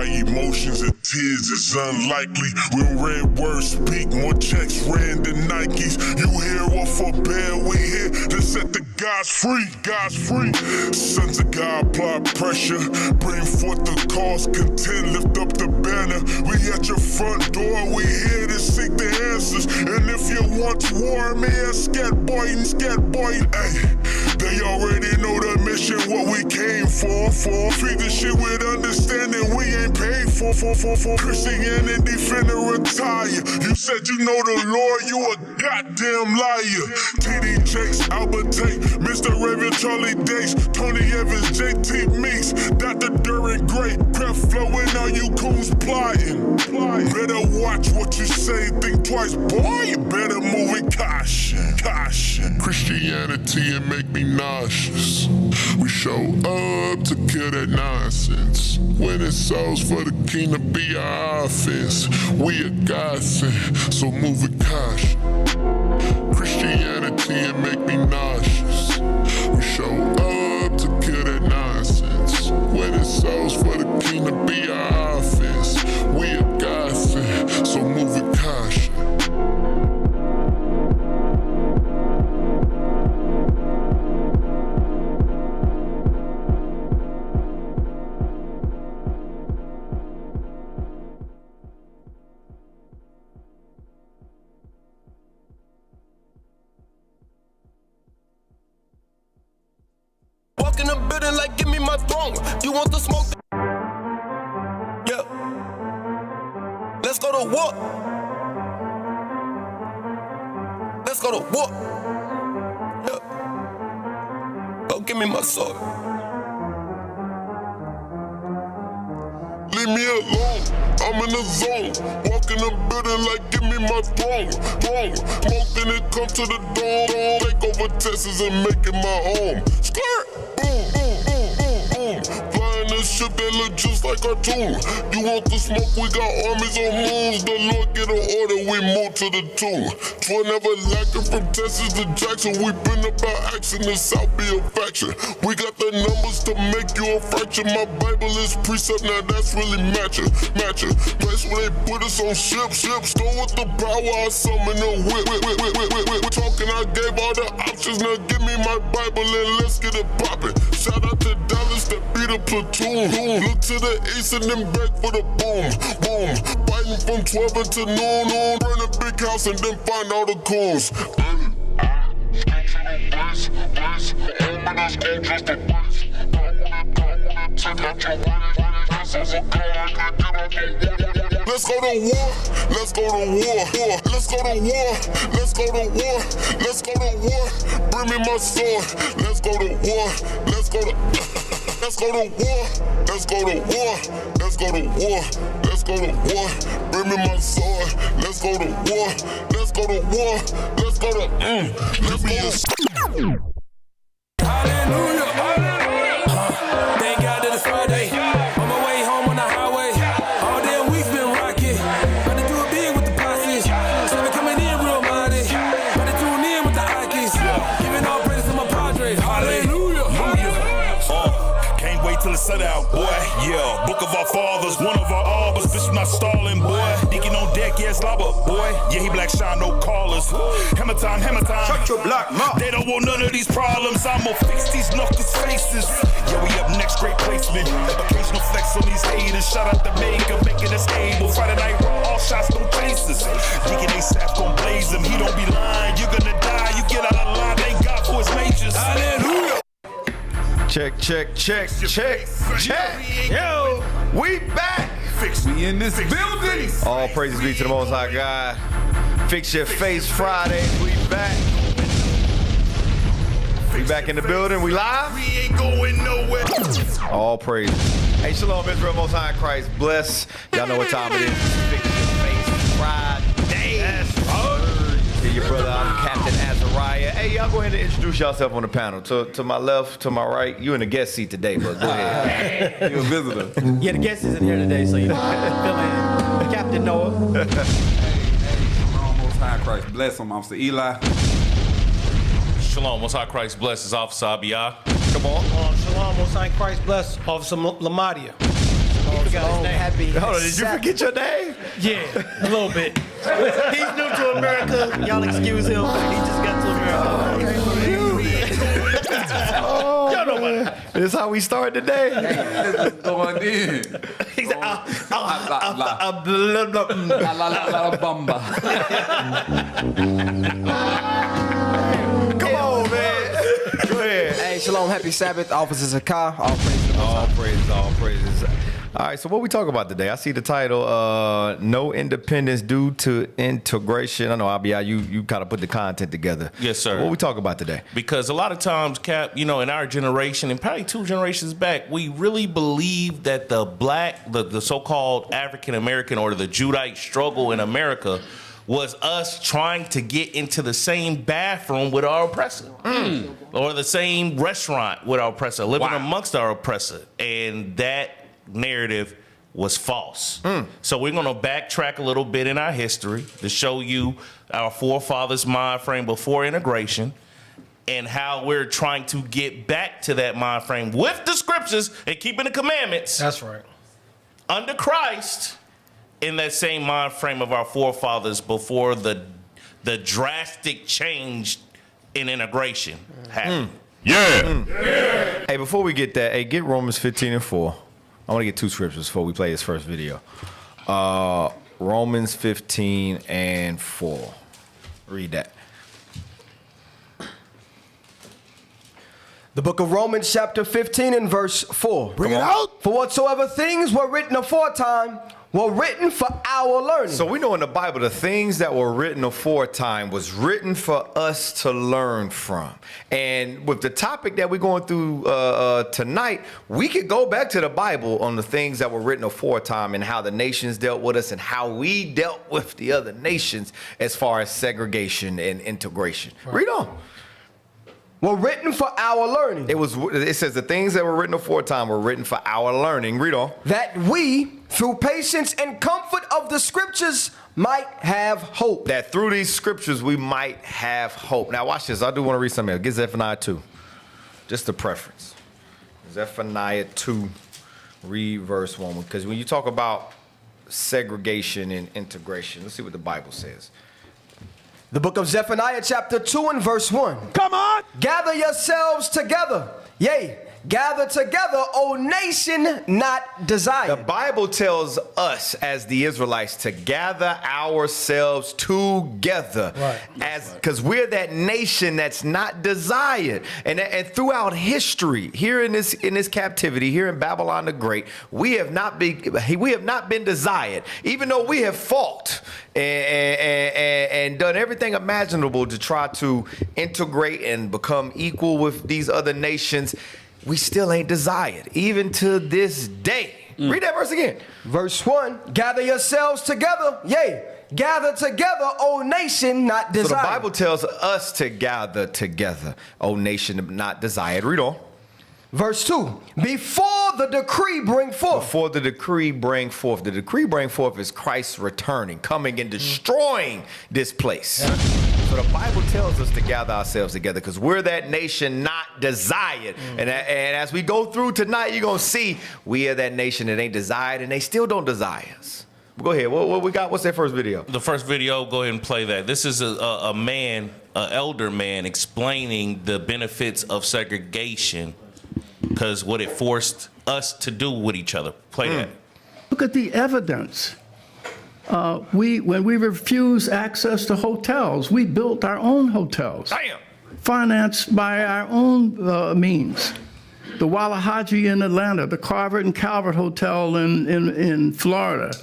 by emotions and tears is unlikely. When red words speak, more checks ran than Nikes. You hear what forbear, we here to set the gods free, gods free. Sons of God apply pressure, bring forth the cause, contend, lift up the banner. We at your front door, we here to seek the answers. And if you want war, me a scat boy, hey, they already know the mission, what we came for. Treat the shit with understanding, we ain't paid for. Christianity finna retire. You said you know the Lord, you a goddamn liar. TD Jakes, Albert Tate, Mr. Raven, Charlie Dace, Tony Evans, JT Meeks, Dr. Duran Gray, Crap flowing, all you coons plotting. Better watch what you say, think twice, boy, you better move with caution. Christianity, it make me nauseous. We show up to kill that nonsense. Winning souls for the kingdom be our offense. We a godsend, so move with caution. Christianity, it make me nauseous. We show up to kill that nonsense. Winning souls for the kingdom be our offense. We a godsend, so move with caution. In the building like give me my throne. You want the smoke? Yeah. Let's go to war. Let's go to war. Yeah. Go give me my sword. Leave me alone, I'm in the zone. Walk in the building like give me my throne. Smoke then it come to the dome. Take over Texas and make it my home. Skirt, boom. Flying this ship that look just like cartoon. You want the smoke, we got armies on moves. The Lord get an order, we move to the tomb. 12 never lacking from Texas to Jackson. We been about action, the South be a faction. We got the numbers to make you a fraction. My Bible is precept, now that's really matching. Place where they put us on ships. Stole with the power, I summon the whip. Talking, I gave all the options. Now give me my Bible and let's get it poppin'. Shout out to Dallas that beat a platoon. Look to the east and then back for the boom. Fighting from 12 until noon. Run a big house and then find all the coons. Let's go to war. Let's go to war. Let's go to war. Let's go to war. Let's go to war. Bring me my sword. Let's go to war. Let's go to. Let's go to war. Let's go to war. Let's go to war. Let's go to war. Bring me my sword. Let's go to war. Let's go to war. Let's go to. Let's go to. Hallelujah. Thank God that it's Friday. On my way home on the highway. All damn week's been rocking. About to do a big with the posse. So we coming in real mighty. About to tune in with the Ikes. Giving all praise to my Padres. Hallelujah. Can't wait till it's sundown, boy. Yeah, book of our fathers, one of our arbors. Bitch, I'm not stalling, boy. Deacon on deck, yes, lobber, boy. Yeah, he black shine, no callers. Hammer time. Shut your black mouth. They don't want none of these problems. I'ma fix these knuckles faces. Yeah, we up next, great placement. Occasional flex on these haters. Shout out to Maker, making us able. Friday night raw, all shots, no chases. Deacon ASAP gon' blaze him. He don't be lying. You're gonna die. You get out of line. Thank God for his majors. Hallelujah. Check. Yo, we back. Fixx, We in this building. All praises be to the Most High God. Fix your face Friday. We back. We back in the building. We live. We ain't going nowhere. All praises. Hey, shalom, Israel, Most High in Christ. Bless. Y'all know what time it is. Fix your face Friday. That's right. Here your brother, I'm Captain Azariah. Hey, y'all go ahead and introduce yourself on the panel. To my left, to my right. You in the guest seat today, but go ahead. You're a visitor. Yeah, the guest isn't here today, so you know, fill in. Captain Noah. Hey, shalom, Most High Christ bless him, Officer Eli. Shalom, Most High Christ bless His Officer Abiyah. Come on. Shalom, Most High Christ bless Officer Lamadia. He forgot his name. Happy Hold on, did you forget your name? Yeah, a little bit. He's new to America. Y'all excuse him. He just got to America. Y'all know what? This is how we start today. Going in. He said, Bamba. Come on, man. Go ahead. Hey, shalom, happy Sabbath. Officers of Ka. All praises. All praises, all praises. All right, so what we talk about today? I see the title, No Independence Due to Integration. I know, Abiyah, you kind of put the content together. Yes, sir. What we talk about today? Because a lot of times, Cap, you know, in our generation and probably 2 generations back, we really believe that the so-called African American or the Judite struggle in America was us trying to get into the same bathroom with our oppressor, or the same restaurant with our oppressor, living amongst our oppressor, and that narrative was false. So we're going to backtrack a little bit in our history to show you our forefathers' mind frame before integration and how we're trying to get back to that mind frame with the scriptures and keeping the commandments. That's right. Under Christ, in that same mind frame of our forefathers before the drastic change in integration happened. Hey, before we get that, hey, get Romans 15:4. I want to get 2 scriptures before we play this first video. Romans 15:4. Read that. The book of Romans, chapter 15 and verse 4. Bring it out. For whatsoever things were written aforetime were written for our learning. So we know in the Bible the things that were written aforetime was written for us to learn from. And with the topic that we're going through tonight, we could go back to the Bible on the things that were written aforetime and how the nations dealt with us and how we dealt with the other nations as far as segregation and integration. Right. Read on. Were written for our learning. It says the things that were written aforetime were written for our learning. Read on. That we, through patience and comfort of the scriptures, might have hope. That through these scriptures we might have hope. Now watch this. I do want to read something else. Get Zephaniah 2. Just a preference. Zephaniah 2, read verse 1. Because when you talk about segregation and integration, let's see what the Bible says. The book of Zephaniah, chapter 2 and verse 1. Come on! Gather yourselves together. Yea, gather together, O nation not desired. The Bible tells us as the Israelites to gather ourselves together, because we're that nation that's not desired. And throughout history, here in this captivity, here in Babylon the Great, we have not been desired, even though we have fought and done everything imaginable to try to integrate and become equal with these other nations. We still ain't desired, even to this day. Read that verse again. Verse 1, gather yourselves together, yea, gather together, O nation not desired. So the Bible tells us to gather together, O nation not desired. Read on. Verse 2, before the decree bring forth. Before the decree bring forth. The decree bring forth is Christ returning, coming and destroying this place. Yeah. So the Bible tells us to gather ourselves together because we're that nation not desired. And as we go through tonight, you're going to see we are that nation that ain't desired and they still don't desire us. Go ahead. What we got? What's that first video? The first video, go ahead and play that. This is a man, an elder man, explaining the benefits of segregation because what it forced us to do with each other. Play that. Look at the evidence. When we refused access to hotels, we built our own hotels. Damn. Financed by our own means. The Wallahaji in Atlanta, the Carver and Calvert Hotel in Florida,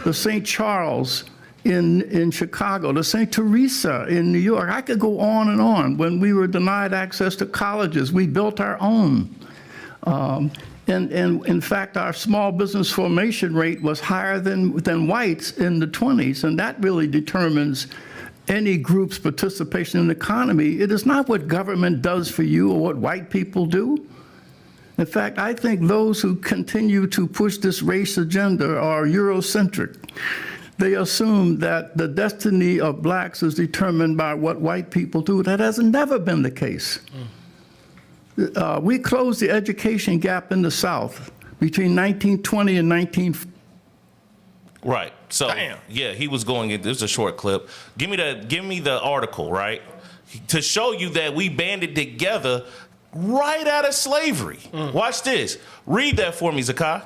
the St. Charles in Chicago, the St. Teresa in New York. I could go on and on. When we were denied access to colleges, we built our own. And in fact, our small business formation rate was higher than whites in the 20s, and that really determines any group's participation in the economy. It is not what government does for you or what white people do. In fact, I think those who continue to push this race agenda are Eurocentric. They assume that the destiny of blacks is determined by what white people do. That has never been the case. We closed the education gap in the South between 1920 and 19. Right. So yeah, he was going. This is a short clip. Give me the article, right, to show you that we banded together right out of slavery. Watch this. Read that for me, Zakai.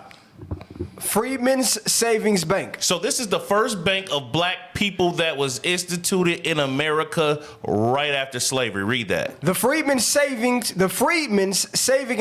Freedman's Savings Bank. So this is the first bank of black people that was instituted in America right after slavery. Read that. The Freedman's Saving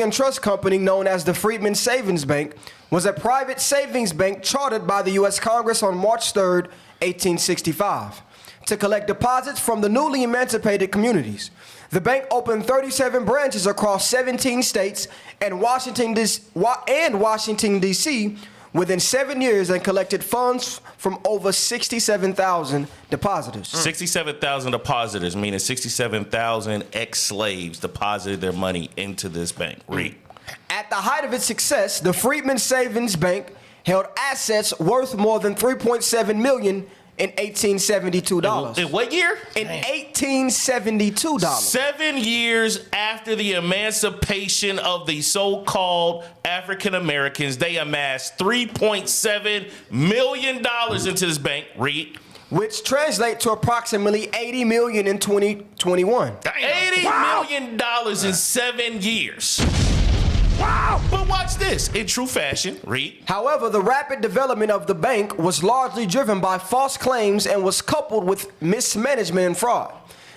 and Trust Company, known as the Freedman Savings Bank, was a private savings bank chartered by the U.S. Congress on March 3rd, 1865, to collect deposits from the newly emancipated communities. The bank opened 37 branches across 17 states and Washington, D.C. within 7 years and collected funds from over 67,000 depositors. 67,000 depositors, meaning 67,000 ex-slaves deposited their money into this bank. Read. At the height of its success, the Freedman Savings Bank held assets worth more than $3.7 million in $1872. In what year? In $1872. 7 years after the emancipation of the so-called African Americans, they amassed $3.7 million into this bank. Read. Which translate to approximately $80 million in 2021. $80 million in 7 years. Wow! But watch this. In true fashion, read. However, the rapid development of the bank was largely driven by false claims and was coupled with mismanagement and fraud.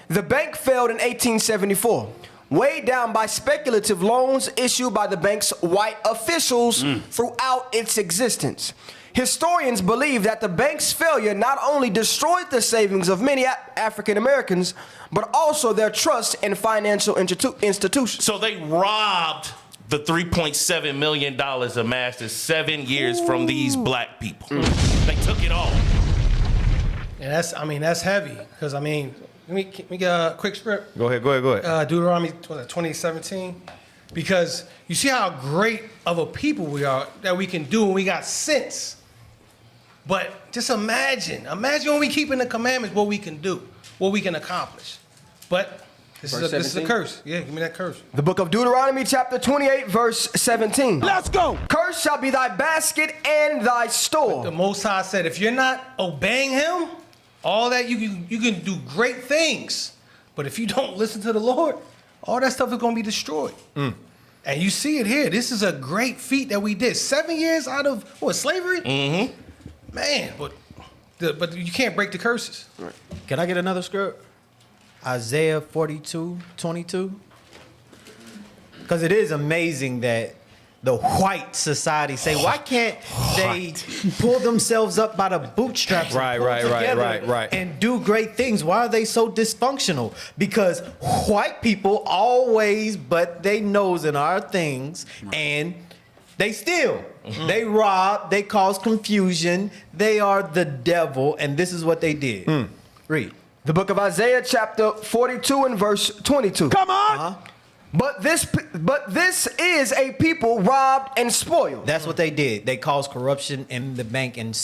The bank failed in 1874, weighed down by speculative loans issued by the bank's white officials throughout its existence. Historians believe that the bank's failure not only destroyed the savings of many African Americans, but also their trust in financial institutions. So they robbed the $3.7 million amassed in 7 years from these black people. They took it all. And that's heavy. Because, let me get a quick script. Go ahead. Deuteronomy 2017. Because you see how great of a people we are, that we can do, and we got sense. But just imagine when we keep in the commandments, what we can do, what we can accomplish. But this is a curse. Yeah, give me that curse. The book of Deuteronomy, chapter 28, verse 17. Let's go. Cursed shall be thy basket and thy store. The Most High said, if you're not obeying him, all that you can do great things. But if you don't listen to the Lord, all that stuff is going to be destroyed. And you see it here. This is a great feat that we did. 7 years out of slavery? Mm-hmm. Man, but you can't break the curses. Right. Can I get another script? Isaiah 42:22. Because it is amazing that the white society say, why can't they pull themselves up by the bootstraps and do great things? Why are they so dysfunctional? Because white people always butt their nose in our things, and they steal. They rob, they cause confusion, they are the devil, and this is what they did. Read. The book of Isaiah, chapter 42 and verse 22. Come on! But this is a people robbed and spoiled. That's what they did. They caused corruption in the bank and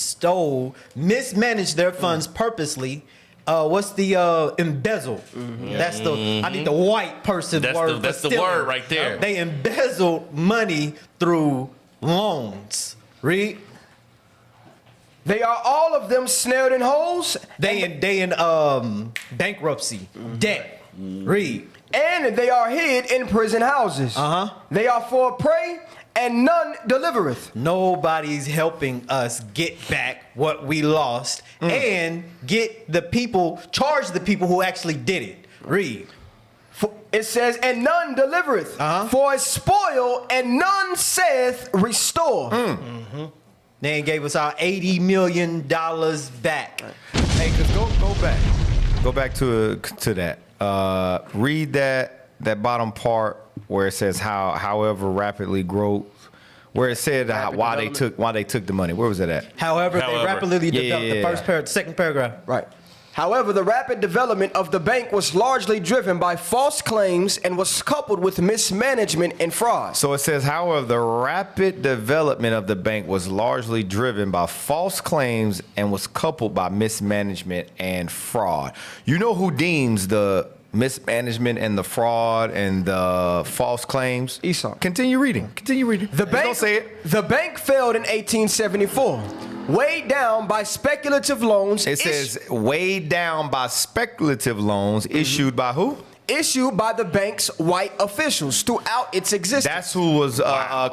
mismanaged their funds purposely. What's the embezzle? That's I need the white person word. That's the word right there. They embezzled money through loans. Read. They are all of them snared in holes. They in bankruptcy, debt. Read. And they are hid in prison houses. They are for prey, and none delivereth. Nobody's helping us get back what we lost and get the people, charge the people who actually did it. Read. It says, and none delivereth, for a spoil, and none saith restore. They ain't gave us our $80 million back. Hey, cause go back to that. Read that bottom part where it says however rapidly growth, where it said why they took the money. Where was it at? However, they rapidly developed the second paragraph. Right. However, the rapid development of the bank was largely driven by false claims and was coupled with mismanagement and fraud. So it says, however, the rapid development of the bank was largely driven by false claims and was coupled by mismanagement and fraud. You know who deems the mismanagement and the fraud and the false claims. Esau. Continue reading. The bank, Don't say it. The bank failed in 1874, weighed down by speculative loans. It says weighed down by speculative loans issued by who? Issued by the bank's white officials throughout its existence. That's who was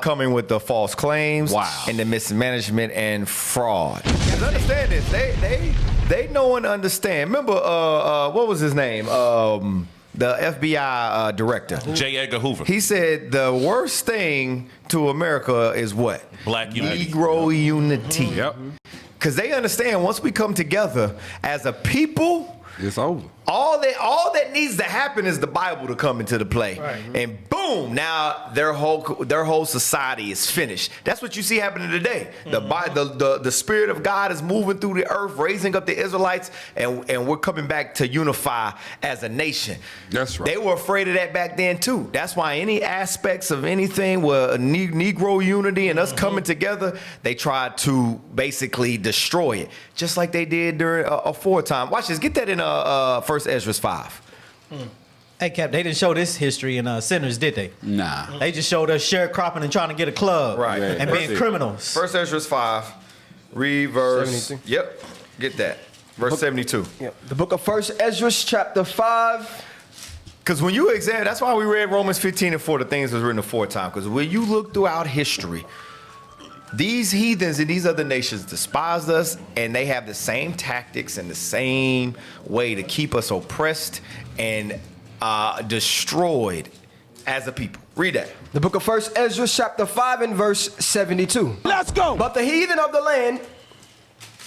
coming with the false claims and the mismanagement and fraud. Because understand this, they know and understand. Remember, what was his name? The FBI director. J. Edgar Hoover. He said the worst thing to America is what? Black unity. Negro unity. Yep. Because they understand once we come together as a people, It's over. all that needs to happen is the Bible to come into the play, and boom! Now their whole society is finished. That's what you see happening today. The Spirit of God is moving through the earth, raising up the Israelites, and we're coming back to unify as a nation. That's right. They were afraid of that back then too. That's why any aspects of anything with a Negro unity and us coming together, they tried to basically destroy it, just like they did during a time. Watch this. Get that in First Ezra 5. Hey, Cap, they didn't show this history in Sinners, did they? Nah. They just showed us sharecropping and trying to get a club. Right. And being criminals. First Ezra 5. Read verse. 72. Yep. Get that. Verse 72. Yep. The book of First Ezra, chapter 5. Because when you examine, that's why we read Romans 15 and 4, the things was written aforetime. Because when you look throughout history, these heathens and these other nations despised us, and they have the same tactics and the same way to keep us oppressed and destroyed as a people. Read that. The book of First Ezra, chapter 5 and verse 72. Let's go. But the heathen of the land,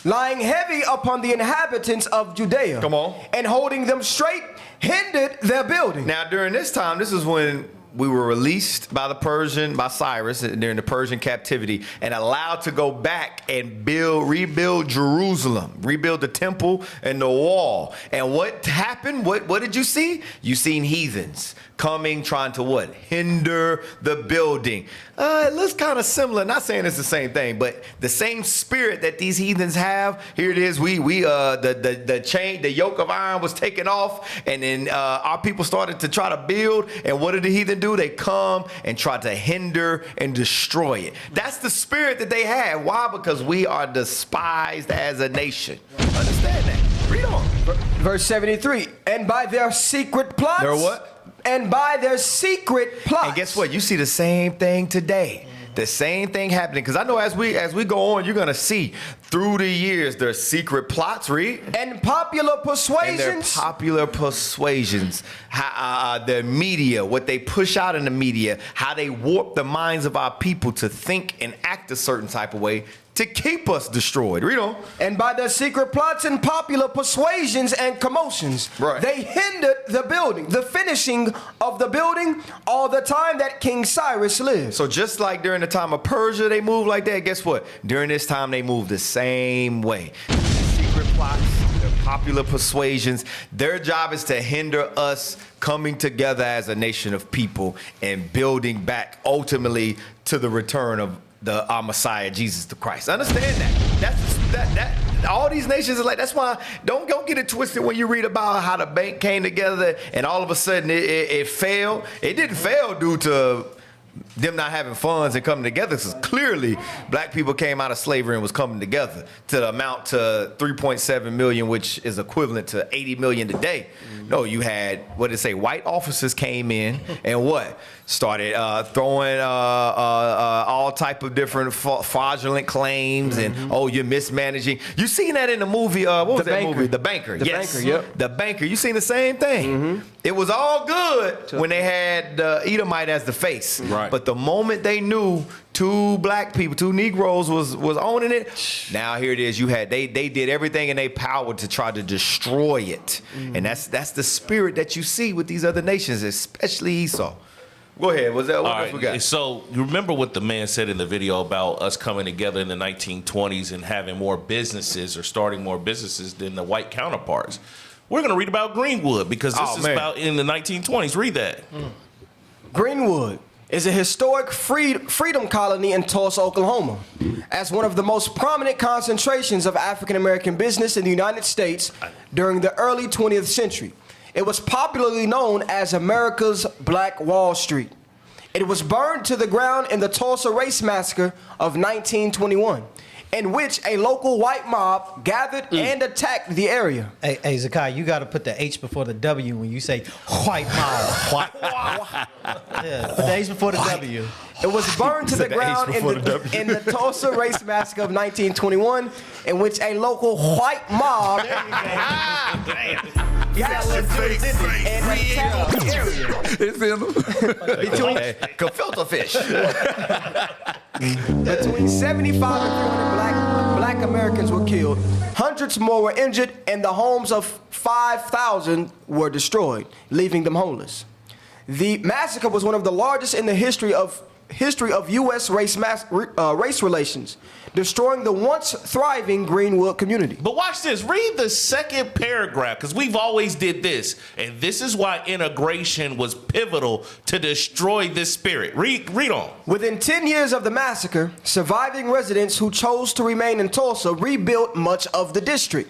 lying heavy upon the inhabitants of Judea, Come on. and holding them straight, hindered their building. Now, during this time, this is when we were released by Cyrus during the Persian captivity, and allowed to go back and rebuild Jerusalem, rebuild the temple and the wall. And what happened? What did you see? You seen heathens coming, trying to what? Hinder the building. It looks kind of similar. Not saying it's the same thing, but the same spirit that these heathens have. Here it is. The chain, the yoke of iron was taken off, and then our people started to try to build. And what did the heathen do? They come and try to hinder and destroy it. That's the spirit that they have. Why? Because we are despised as a nation. Understand that. Read on. Verse 73. And by their secret plots. Their what? And by their secret plots. And guess what? You see the same thing today. The same thing happening. Because I know as we go on, you're going to see through the years their secret plots, read. And popular And persuasions. their popular persuasions. How, the media, what they push out in the media, how they warp the minds of our people to think and act a certain type of way to keep us destroyed. Read on. And by their secret plots and popular persuasions and commotions, they hindered the building, the finishing of the building, all the time that King Cyrus lived. So just like during the time of Persia, they moved like that. Guess what? During this time, they moved the same way. Secret plots, their popular persuasions. Their job is to hinder us coming together as a nation of people and building back ultimately to the return of our Messiah, Jesus the Christ. Understand that. All these nations are like, that's why don't get it twisted when you read about how the bank came together and all of a sudden it failed. It didn't fail due to them not having funds and coming together, because clearly black people came out of slavery and was coming together to the amount to 3.7 million, which is equivalent to 80 million today. No, you had, what did it say, white officers came in and what? Started throwing all type of different fraudulent claims and, oh, you're mismanaging. You seen that in the movie, what was that movie? The Banker. The Banker, yep. The Banker. You seen the same thing. It was all good when they had Edomite as the face. Right. But the moment they knew two black people, two Negroes was owning it, now here it is. They did everything in their power to try to destroy it. And that's the spirit that you see with these other nations, especially Esau. Go ahead. What else we got? So you remember what the man said in the video about us coming together in the 1920s and having more businesses or starting more businesses than the white counterparts. We're going to read about Greenwood because this is about in the 1920s. Read that. Greenwood is a historic freedom colony in Tulsa, Oklahoma. As one of the most prominent concentrations of African American business in the United States during the early 20th century, It was popularly known as America's Black Wall Street. It was burned to the ground in the Tulsa Race Massacre of 1921, in which a local white mob gathered and attacked the area. Hey, Zakai, you got to put the H before the W when you say white mob. Yeah, put the H before the W. It was burned to the ground in the Tulsa Race Massacre of 1921, in which a local white mob gathered and attacked the area. It's in them. Gefilte fish. Between 75 and 300 black Americans were killed, hundreds more were injured, and the homes of 5,000 were destroyed, leaving them homeless. The massacre was one of the largest in the history of U.S. race relations, destroying the once thriving Greenwood community. But watch this. Read the second paragraph, because we've always did this. And this is why integration was pivotal to destroy this spirit. Read on. Within 10 years of the massacre, surviving residents who chose to remain in Tulsa rebuilt much of the district.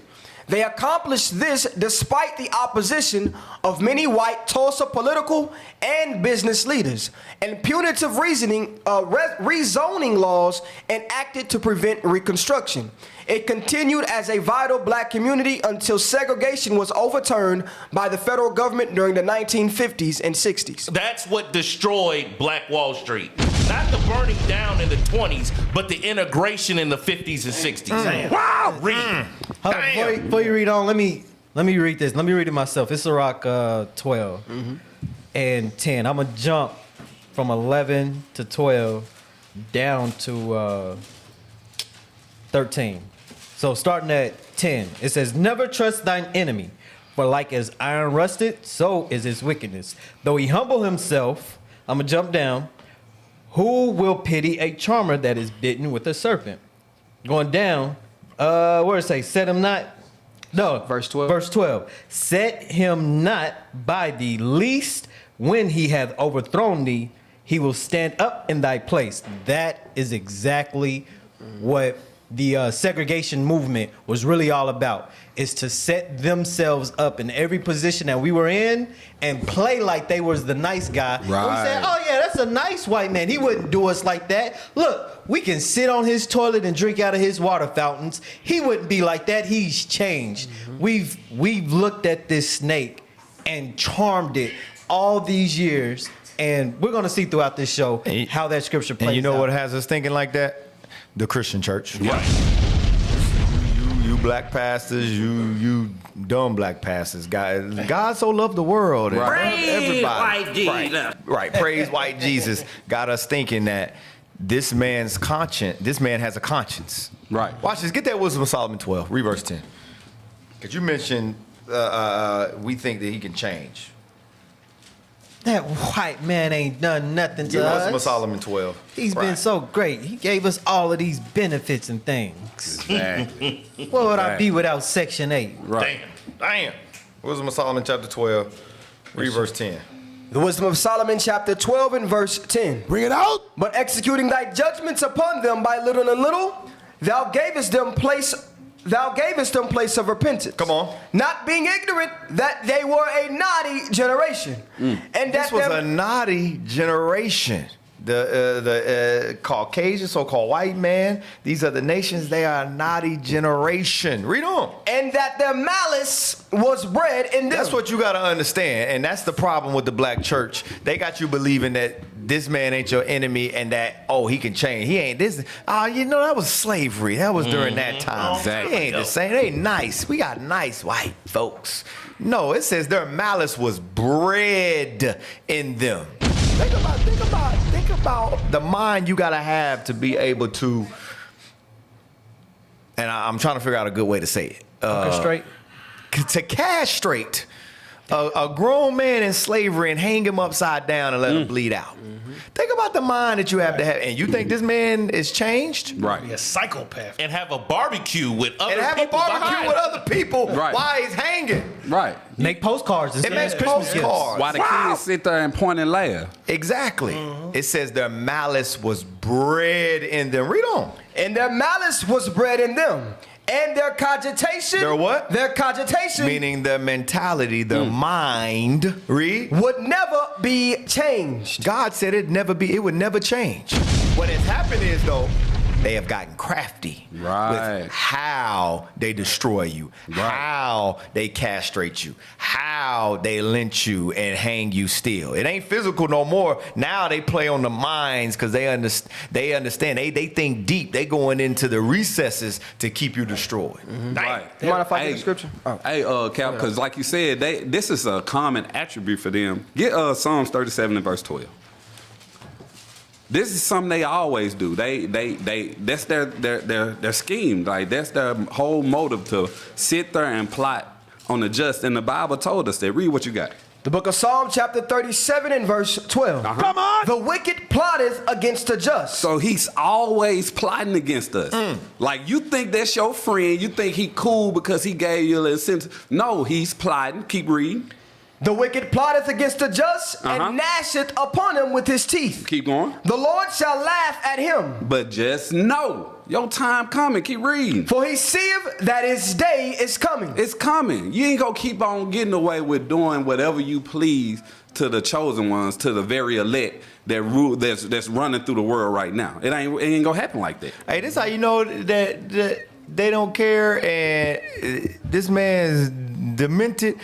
They accomplished this despite the opposition of many white Tulsa political and business leaders and punitive rezoning laws enacted to prevent reconstruction. It continued as a vital black community until segregation was overturned by the federal government during the 1950s and 60s. That's what destroyed Black Wall Street. Not the burning down in the 20s, but the integration in the 50s and 60s. Wow! Read. Hold on, before you read on, let me read this. Let me read it myself. It's Sirach 12 and 10. I'm going to jump from 11 to 12 down to 13. So starting at 10, it says, "Never trust thine enemy, for like as iron rusted, so is his wickedness. Though he humble himself," I'm going to jump down, "who will pity a charmer that is bitten with a serpent?" Going down, where does it say, "Set him not"? No. Verse 12. Verse 12. "Set him not by thee, least when he hath overthrown thee, he will stand up in thy place." That is exactly what the segregation movement was really all about, is to set themselves up in every position that we were in and play like they was the nice guy. Right. We said, oh yeah, that's a nice white man. He wouldn't do us like that. Look, we can sit on his toilet and drink out of his water fountains. He wouldn't be like that. He's changed. We've looked at this snake and charmed it all these years, and we're going to see throughout this show how that scripture plays out. And you know what has us thinking like that? The Christian church. Right. You black pastors, you dumb black pastors. God so loved the world. And Praise everybody. white Jesus. Right. Praise white Jesus. Got us thinking that this man has a conscience. Right. Watch this. Get that Wisdom of Solomon 12. Read verse 10. Because you mentioned we think that he can change. That white man ain't done nothing to Wisdom of us. Solomon 12. He's been so great. He gave us all of these benefits and things. Exactly. What would I be without Section 8? Right. Damn. Wisdom of Solomon chapter 12. Read verse 10. The Wisdom of Solomon chapter 12 and verse 10. Bring it out. "But executing thy judgments upon them by little and little, thou gavest them place of repentance. Come on. Not being ignorant that they were a naughty generation. And that This was a naughty generation. The Caucasian, so-called white man, these are the nations, they are a naughty generation. Read on. And that their malice was bred in them. That's what you got to understand. And that's the problem with the black church. They got you believing that this man ain't your enemy and that, oh, he can change. He ain't this. That was slavery. That was during that time. Exactly. He ain't the same. They ain't nice. We got nice white folks. No, it says their malice was bred in them. Think about the mind you got to have to be able to, and I'm trying to figure out a good way to say it. Orchestrate? To castrate a grown man in slavery and hang him upside down and let him bleed out. Think about the mind that you have to have. And you think this man is changed? Right. Be a psychopath. And have a barbecue with other And have a people barbecue behind with him. other people Right. while he's hanging. Right. Make postcards. It makes Christmas gifts. postcards. Why the kids sit there and point and laugh? Exactly. It says their malice was bred in them. Read on. And their malice was bred in them. And their cogitation. Their what? Their cogitation. Meaning the mentality, the mind, read, would never be changed. God said it would never change. What has happened is, though, they have gotten crafty with how they destroy you, how they castrate you, how they lynch you and hang you still. It ain't physical no more. Now they play on the minds because they understand. They think deep. They going into the recesses to keep you destroyed. Right. You mind if I get the scripture? Oh. Hey, Cap, because like you said, this is a common attribute for them. Get Psalms 37 and verse 12. This is something they always do. That's their scheme. Like that's their whole motive to sit there and plot on the just. And the Bible told us that. Read what you got. The book of Psalm chapter 37 and verse 12. Come on. The wicked plotteth against the just. So he's always plotting against us. Like you think that's your friend. You think he cool because he gave you a little sense. No, he's plotting. Keep reading. The wicked plotteth against the just and gnasheth upon him with his teeth. Keep going. The Lord shall laugh at him. But just know, your time coming. Keep reading. For he seeth that his day is coming. It's coming. You ain't gonna keep on getting away with doing whatever you please to the chosen ones, to the very elect that rule that's running through the world right now. It ain't gonna happen like that. Hey, this how you know that they don't care, and this man's demented.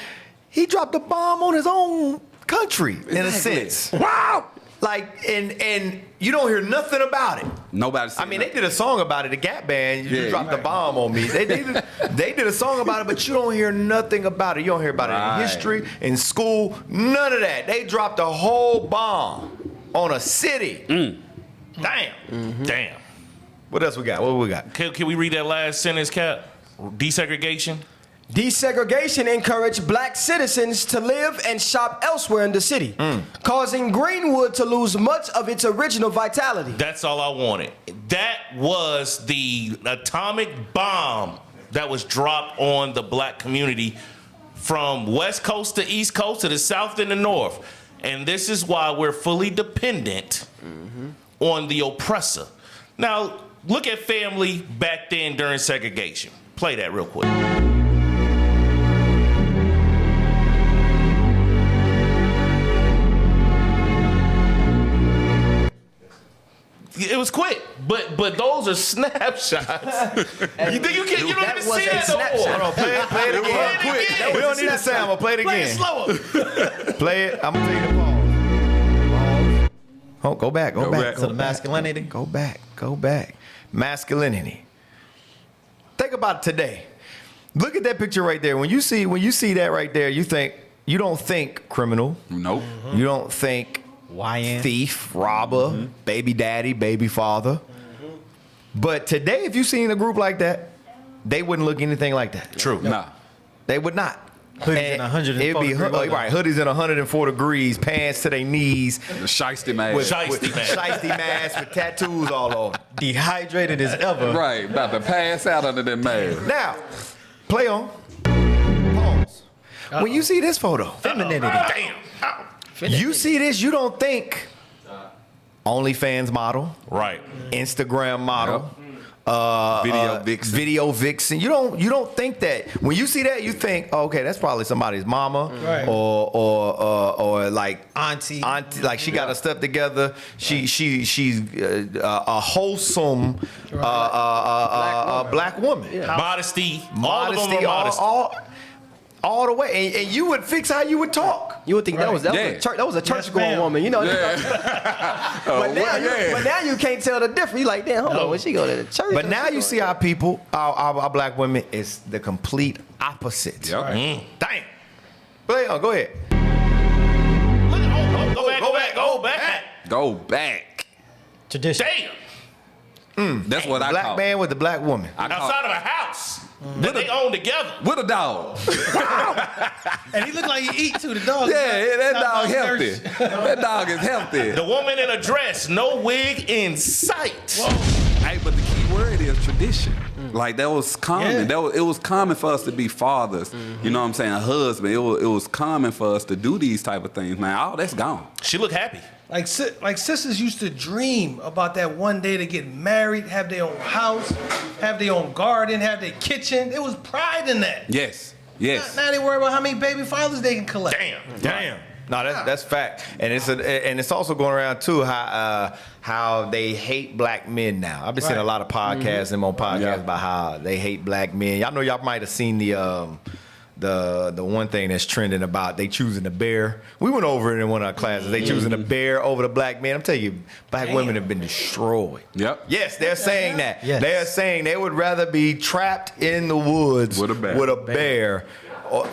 He dropped a bomb on his own country, in a sense. Wow! Like, and you don't hear nothing about it. Nobody. I mean, they did a song about it. The Gap Band, you dropped the bomb on me. They did a song about it, but you don't hear nothing about it. You don't hear about it in history, in school, none of that. They dropped a whole bomb on a city. Damn. Damn. What else we got? What we got? Can we read that last sentence, Cap? Desegregation. Desegregation encouraged black citizens to live and shop elsewhere in the city, causing Greenwood to lose much of its original vitality. That's all I wanted. That was the atomic bomb that was dropped on the black community from West Coast to East Coast to the South and the North. And this is why we're fully dependent on the oppressor. Now, look at family back then during segregation. Play that real quick. It was quick, but those are snapshots. You don't even see that no more. Hold on, play it again. We don't need a sound, but play it again. Play it slower. Play it. I'm gonna tell you to pause. Oh, go back. To the masculinity. Go back. Masculinity. Think about today. Look at that picture right there. When you see that right there, you don't think criminal. Nope. You don't think YN. thief, robber, baby daddy, baby father. But today, if you seen a group like that, they wouldn't look anything like that. True. Nah. They would not. Hoodies in 104 it'd be right, hoodies in 104 degrees, pants to their knees, The shiesty man. shiesty mask with tattoos all over. Dehydrated as ever. Right. About to pass out under them man. Now, play on. Pause. When you see this photo, Femininity. Damn. you see this, you don't think OnlyFans model, Right. Instagram model, Video vixen. You don't think that. When you see that, you think, oh, okay, that's probably somebody's mama, Right. or like Auntie. like she got her stuff together. She's a wholesome black woman. Modesty. All of them are modesty. All the way, and you would fix how you would talk. You would think that was a church going ma'am. woman, you know. Yeah. But now you can't tell the difference. You like, damn, hold on, when she go to the church? But now you see our people, our black women, is the complete opposite. Yep. Damn. Play on. Go ahead. Go back. Go back. Tradition. Damn. That's what I Black call man with the black woman. Outside of a house that they own together. With a dog. And he looked like he eat too. The dog. Yeah, that Not dog downstairs. healthy. That dog is healthy. The woman in a dress, no wig in sight. Hey, but the key word is tradition. Like that was common. Yeah. It was common for us to be fathers. You know what I'm saying? A husband. It was common for us to do these type of things. Man, all that's gone. She looked happy. Like sisters used to dream about that one day to get married, have their own house, have their own garden, have their kitchen. There was pride in that. Yes. Yes. Now they worry about how many baby fathers they can collect. Damn. No, that's fact, and it's also going around too how they hate black men now. I've been seeing a lot of podcasts and more podcasts about how they hate black men. Y'all know y'all might have seen the one thing that's trending about they choosing the bear. We went over it in one of our classes. They choosing the bear over the black man. I'm telling you, black women have been destroyed. Yep. Yes, they're saying that. Yes. They're saying they would rather be trapped in the woods With a bear.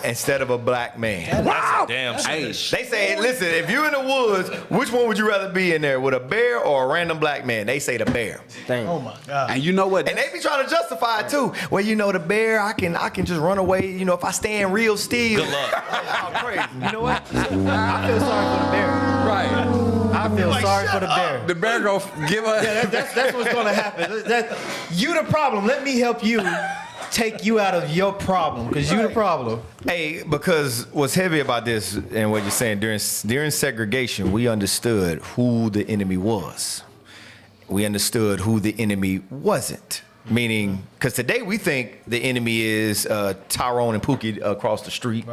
instead of a black man. Wow. Damn Hey, They say, listen, if you're in the woods, which one would you rather be in there, with a bear or a random black man? They say the bear. Oh my God. and you know what? And they be trying to justify it too. Well, the bear, I can just run away, if I stand real still. Good luck. Oh, crazy. You know what? I feel sorry for the bear. Right. I feel sorry for the bear. The bear go give us. Yeah, that's what's going to happen. You the problem. Let me help you take you out of your problem, because you the problem. Hey, because what's heavy about this and what you're saying, during segregation, we understood who the enemy was. We understood who the enemy wasn't. Meaning, because today we think the enemy is Tyrone and Pookie across the street,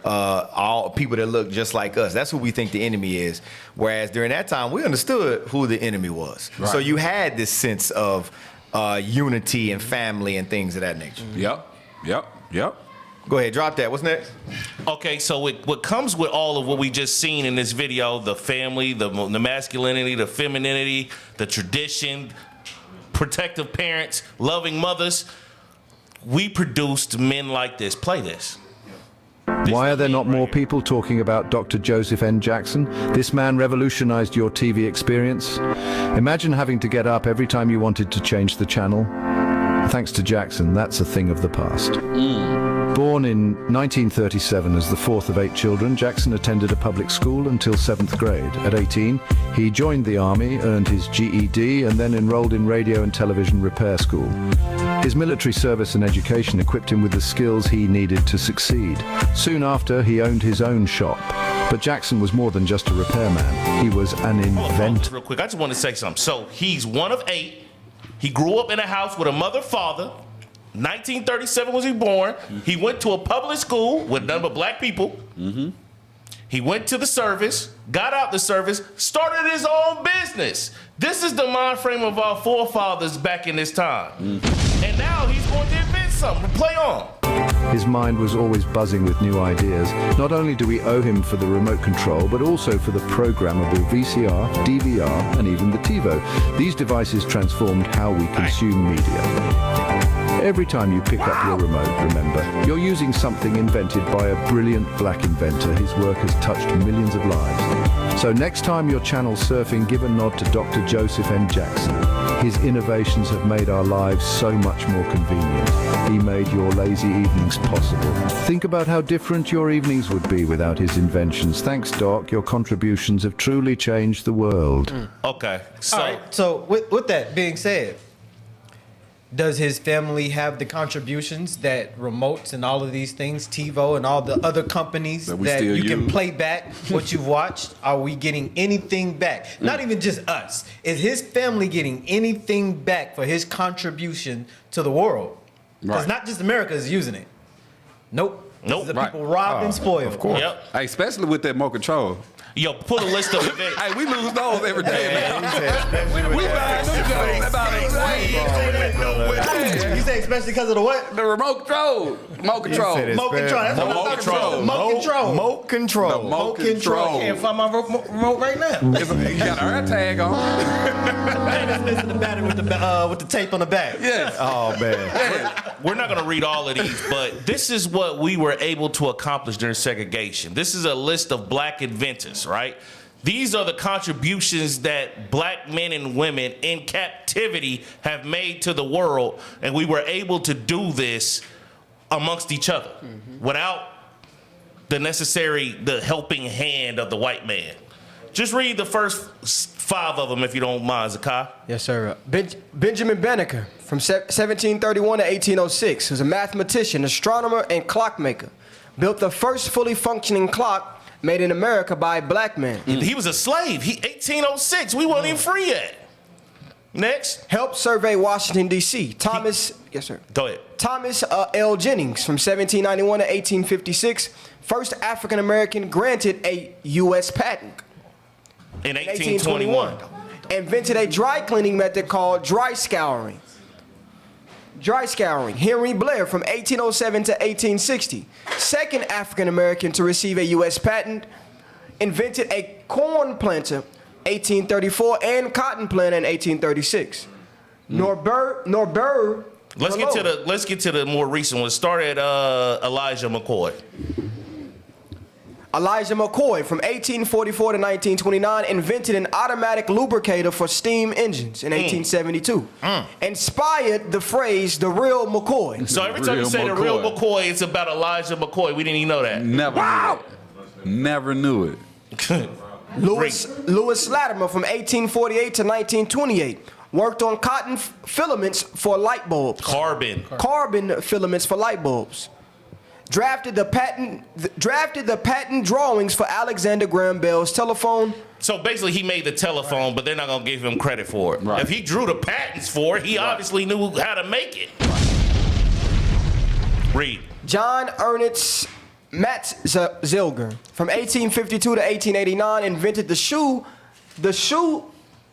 all people that look just like us. That's who we think the enemy is. Whereas during that time, we understood who the enemy was. Right. So you had this sense of unity and family and things of that nature. Yep. Go ahead, drop that. What's next? Okay, so what comes with all of what we just seen in this video, the family, the masculinity, the femininity, the tradition, protective parents, loving mothers, we produced men like this. Play this. Why are there not more people talking about Dr. Joseph N. Jackson? This man revolutionized your TV experience. Imagine having to get up every time you wanted to change the channel. Thanks to Jackson, that's a thing of the past. Born in 1937 as the fourth of 8 children, Jackson attended a public school until 7th grade. At 18, he joined the army, earned his GED, and then enrolled in radio and television repair school. His military service and education equipped him with the skills he needed to succeed. Soon after, he owned his own shop. But Jackson was more than just a repairman. He was an inventor. Real quick, I just want to say something. So he's one of 8. He grew up in a house with a mother, father. 1937 was he born. He went to a public school with none but black people. He went to the service, got out the service, started his own business. This is the mind frame of our forefathers back in this time. And now he's going to invent something. Play on. His mind was always buzzing with new ideas. Not only do we owe him for the remote control, but also for the programmable VCR, DVR, and even the TiVo. These devices transformed how we consume media. Every time you pick up your remote, remember, you're using something invented by a brilliant black inventor. His work has touched millions of lives. So next time you're channel surfing, give a nod to Dr. Joseph N. Jackson. His innovations have made our lives so much more convenient. He made your lazy evenings possible. Think about how different your evenings would be without his inventions. Thanks, Doc. Your contributions have truly changed the world. Okay. So, All right. So with that being said, does his family have the contributions that remotes and all of these things, TiVo and all the other companies That we that still you can use? play back what you've watched? Are we getting anything back? Not even just us. Is his family getting anything back for his contribution to the world? Because Right. not just America is using it. Nope. Nope. The Right. people robbed and spoiled. Of course. Yep. Hey, especially with that remote control. Yo, put a list of events. Hey, we lose those every day, man. We buy them jokes about it. You say especially because of the what? The remote control. Remote control. said it. Remote control. That's what I'm talking about. Remote control. Remote control. Remote control. control. I can't find my remote right now. You got an air tag on. And it's missing the battery with the tape on the back. Yes. Oh, man. We're not going to read all of these, but this is what we were able to accomplish during segregation. This is a list of black inventors, right? These are the contributions that black men and women in captivity have made to the world, and we were able to do this amongst each other without the helping hand of the white man. Just read the first 5 of them, if you don't mind, Zakai. Yes, sir. Benjamin Banneker, from 1731 to 1806, who's a mathematician, astronomer, and clockmaker, built the first fully functioning clock made in America by a black man. He was a slave. 1806. We weren't even free yet. Next. Helped survey Washington, D.C. Thomas, yes, sir. Go ahead. Thomas L. Jennings, from 1791 to 1856, first African-American granted a U.S. patent. In 1821. Invented a dry cleaning method called dry scouring. Henry Blair, from 1807 to 1860, second African-American to receive a U.S. patent, invented a corn planter, 1834, and cotton planter in 1836. Norbert Let's get to the more recent one. Start at Elijah McCoy. Elijah McCoy, from 1844 to 1929, invented an automatic lubricator for steam engines in 1872. Inspired the phrase, the real McCoy. So every time you say the real McCoy, it's about Elijah McCoy. We didn't even know that. Never knew it. Lewis Latimer, from 1848 to 1928, worked on cotton filaments for light bulbs. Carbon filaments for light bulbs. Drafted the patent drawings for Alexander Graham Bell's telephone. So basically, he made the telephone, but they're not gonna give him credit for it. Right. If he drew the patents for it, he obviously knew how to make it. Read. John Ernest Matzilger, from 1852 to 1889, invented the shoe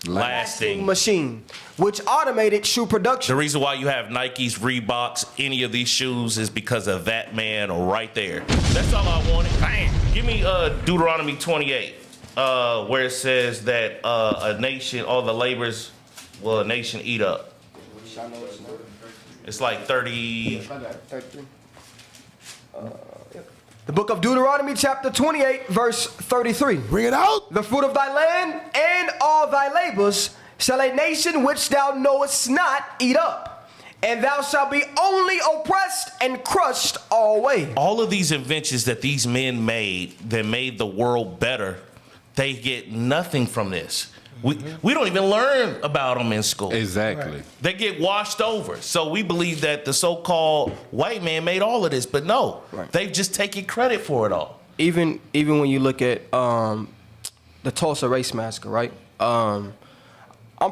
lasting machine, which automated shoe production. The reason why you have Nikes, Reeboks, any of these shoes is because of that man right there. That's all I wanted. Bam. Give me Deuteronomy 28, where it says that a nation, all the labors will a nation eat up. It's like 30. The book of Deuteronomy, chapter 28, verse 33. Bring it out. The fruit of thy land and all thy labors shall a nation which thou knowest not eat up, and thou shalt be only oppressed and crushed always. All of these inventions that these men made that made the world better, they get nothing from this. We don't even learn about them in school. Exactly. Right. They get washed over. So we believe that the so-called white man made all of this, but no, they've just taken credit for it all. Even when you look at the Tulsa race massacre, right? I'm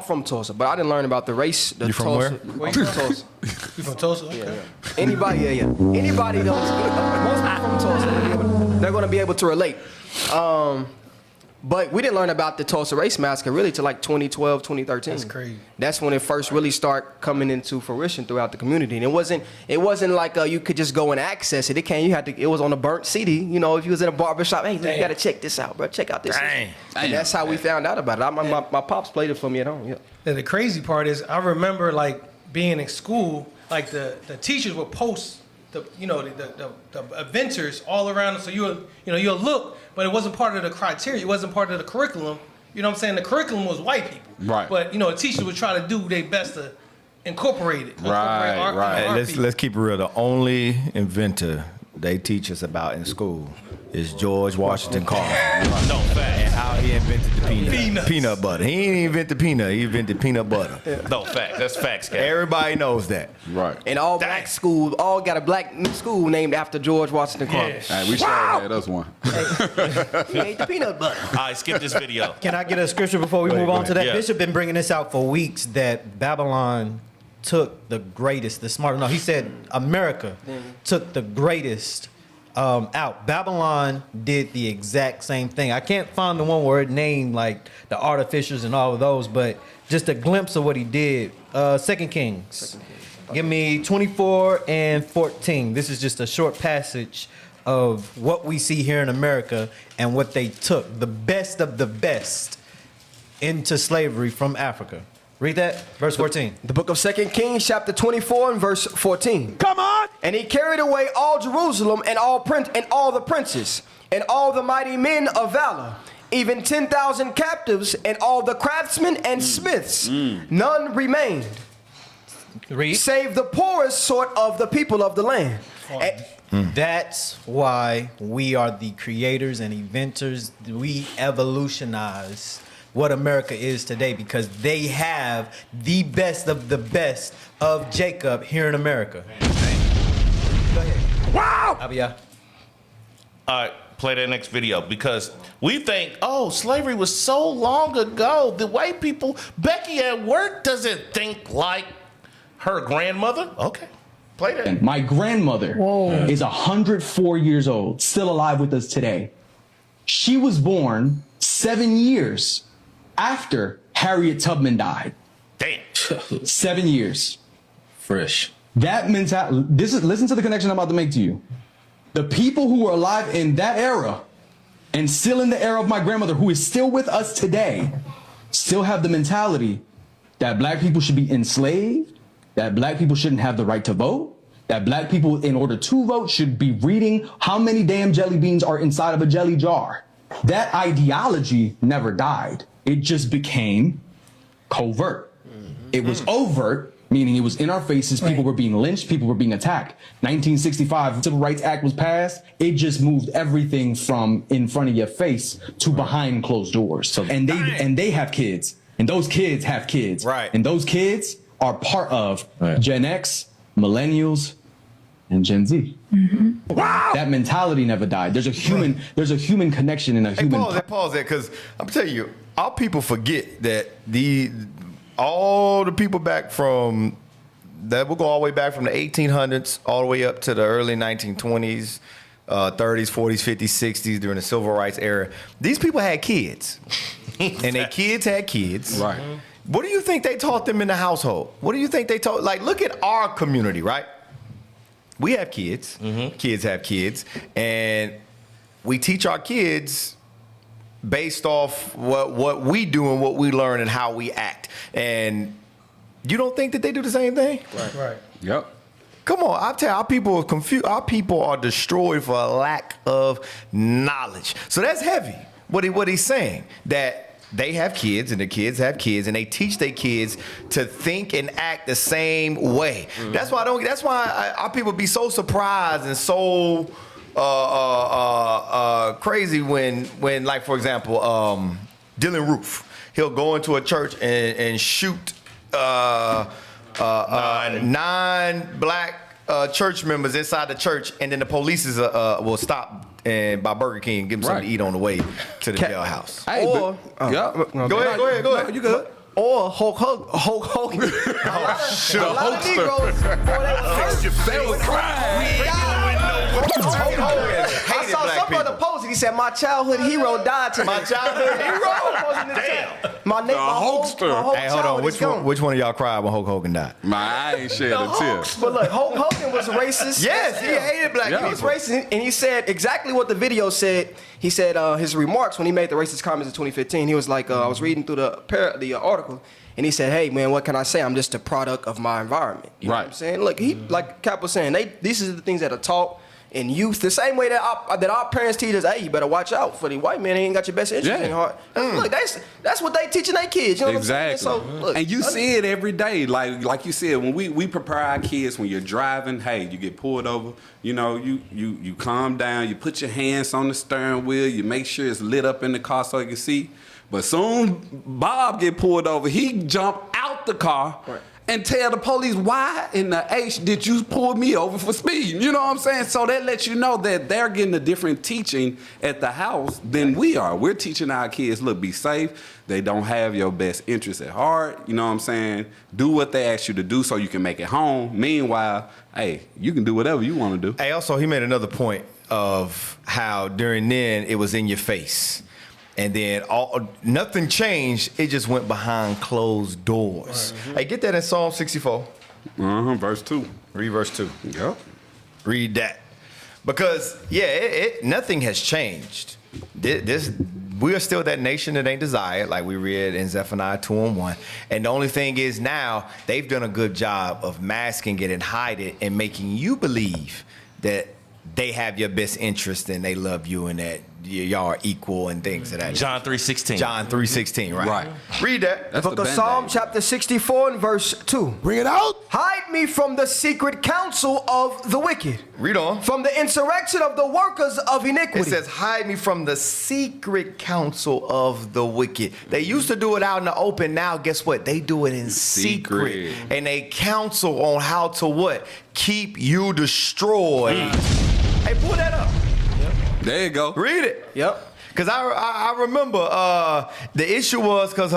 from Tulsa, but I didn't learn about the race. You from Tulsa. where? I'm from Tulsa. You from Tulsa? Okay. Yeah. Anybody knows. Most people from Tulsa, they're going to be able to relate. But we didn't learn about the Tulsa race massacre really till like 2012, 2013. That's crazy. That's when it first really started coming into fruition throughout the community. And it wasn't like you could just go and access it. It was on a burnt CD. You know, if you was in a barbershop, hey, you got to check this out, bro. Check out this. And that's how we found out about it. My pops played it for me at home. Yeah. And the crazy part is, I remember like being in school, like the teachers would post the inventors all around. So you'll look, but it wasn't part of the criteria. It wasn't part of the curriculum. You know what I'm saying? The curriculum was white people. Right. But the teachers would try to do their best to incorporate it. Let's keep it real. The only inventor they teach us about in school is George Washington Carver. No fact. And how he invented the peanut butter. He ain't invented peanut. He invented peanut butter. No fact. That's facts, guys. Everybody knows that. Right. And all black schools, all got a black school named after George Washington Carver. All right, we sure had us one. He ate the peanut butter. All right, skip this video. Can I get a scripture before we move on to that? Yeah. Bishop been bringing this out for weeks that Babylon took the greatest, the smartest. No, he said America took the greatest out. Babylon did the exact same thing. I can't find the one where it named like the artificers and all of those, but just a glimpse of what he did. 2 Kings. Give me 24 and 14. This is just a short passage of what we see here in America and what they took, the best of the best, into slavery from Africa. Read that, verse 14. The book of 2 Kings, chapter 24 and verse 14. Come on! And he carried away all Jerusalem and all the princes and all the mighty men of valor, even 10,000 captives and all the craftsmen and smiths. None remained, save the poorest sort of the people of the land. That's why we are the creators and inventors. We evolutionize what America is today because they have the best of the best of Jacob here in America. Go ahead. Wow! Abia. All right, play that next video because we think, oh, slavery was so long ago. The white people, Becky at work doesn't think like her grandmother. Okay, play that. My grandmother is 104 years old, still alive with us today. She was born 7 years after Harriet Tubman died. Damn. 7 years. Fresh. That mentality, listen to the connection I'm about to make to you. The people who were alive in that era and still in the era of my grandmother, who is still with us today, still have the mentality that black people should be enslaved, that black people shouldn't have the right to vote, that black people, in order to vote, should be reading how many damn jelly beans are inside of a jelly jar. That ideology never died. It just became covert. It was overt, meaning it was in our faces. People were being lynched. People were being attacked. 1965, Civil Rights Act was passed. It just moved everything from in front of your face to behind closed doors. So, and they have kids, and those kids have kids. Right. And those kids are part of Gen X, millennials, and Gen Z. Wow! That mentality never died. There's a human connection and a human. Pause there, because I'm telling you, our people forget that all the people back from that, we'll go all the way back from the 1800s all the way up to the early 1920s, 30s, 40s, 50s, 60s during the civil rights era. These people had kids, and their kids had kids. Right. What do you think they taught them in the household? What do you think they taught? Like, look at our community, right? We have kids. Kids have kids, and we teach our kids based off what we do and what we learn and how we act. And you don't think that they do the same thing? Right. Yep. Come on, I tell you, our people are confused. Our people are destroyed for a lack of knowledge. So that's heavy. What he's saying, that they have kids and the kids have kids, and they teach their kids to think and act the same way. That's why our people be so surprised and so crazy when like, for example, Dylan Roof, he'll go into a church and shoot 9 black church members inside the church, and then the police will stop and by Burger King and give them something to eat on the way to the jailhouse. Hey, Or go ahead. No, you good. Or Hulk Hogan. A lot of Negroes, They was crying. I saw some other post and he said, my childhood hero died today. My childhood hero? Damn. My whole Hey, hold on. childhood Which one of y'all cried when Hulk Hogan died? I ain't shed a tear. But look, Hulk Hogan was racist. Yes, he hated black He was racist, and he said exactly what the video said. He said his remarks when he made the racist comments in 2015. He was like, I was reading through the article, and he said, "Hey man, what can I say? I'm just a product of my environment." You know what I'm saying? Look, he like Cap was saying, these are the things that are taught in youth, the same way that our parents teach us, hey, you better watch out for the white man. He ain't got your best interest in heart. Look, that's what they teaching their kids. You know Exactly. what I'm saying? So, look, and you see it every day. Like you said, when we prepare our kids, when you're driving, hey, you get pulled over, you know, you calm down, you put your hands on the steering wheel, you make sure it's lit up in the car so you can see. But soon Bob get pulled over, he jump out the car and tell the police, why in the H did you pull me over for speeding? You know what I'm saying? So that lets you know that they're getting a different teaching at the house than we are. We're teaching our kids, look, be safe. They don't have your best interests at heart. You know what I'm saying? Do what they ask you to do so you can make it home. Meanwhile, hey, you can do whatever you want to do. Hey, also, he made another point of how during then it was in your face. And then nothing changed. It just went behind closed doors. Hey, get that in Psalm 64. Verse 2. Read verse 2. Yep. Read that. Because, nothing has changed. We are still that nation that ain't desired, like we read in Zephaniah 2:1. And the only thing is now, they've done a good job of masking it and hiding it and making you believe that they have your best interest and they love you and that y'all are equal and things of that. John 3:16. John 3:16, right? Right. Read that. That's Book the of Band-Aid. Psalm chapter 64 and verse 2. Bring it out. Hide me from the secret counsel of the wicked, Read on. from the insurrection of the workers of It iniquity. says, hide me from the secret counsel of the wicked. They used to do it out in the open. Now, guess what? They do it in secret. And they counsel on how to what? Keep you destroyed. Hey, pull that up. There you go. Read it. Yep. Because I remember the issue was because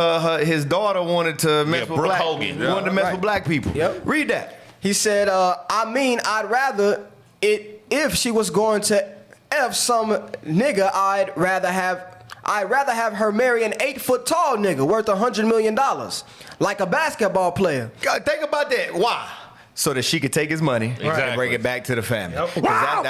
his daughter wanted to mess with Brooke black Hogan. wanted to mess Right. with black people. Yep. Read that. He said, I'd rather it if she was going to F some nigga, I'd rather have her marry an 8-foot tall nigga worth $100 million, like a basketball player. God, think about that. Why? So that she could take his money and bring it back to the family. Yep. 'Cause Wow.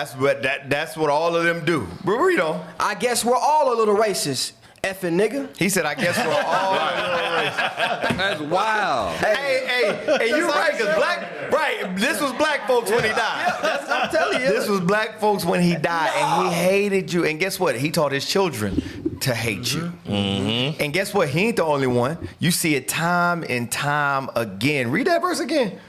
that's what all of them do. But read on. I guess we're all a little racist, effing nigga. He said, I guess we're all a little racist. That's wild. Hey, you're right, because this was black folks when he died. That's what I'm telling you. This was black folks when he died, and he hated you. And guess what? He taught his children to hate you. Mm-hmm. And guess what? He ain't the only one. You see it time and time again. Read that verse again.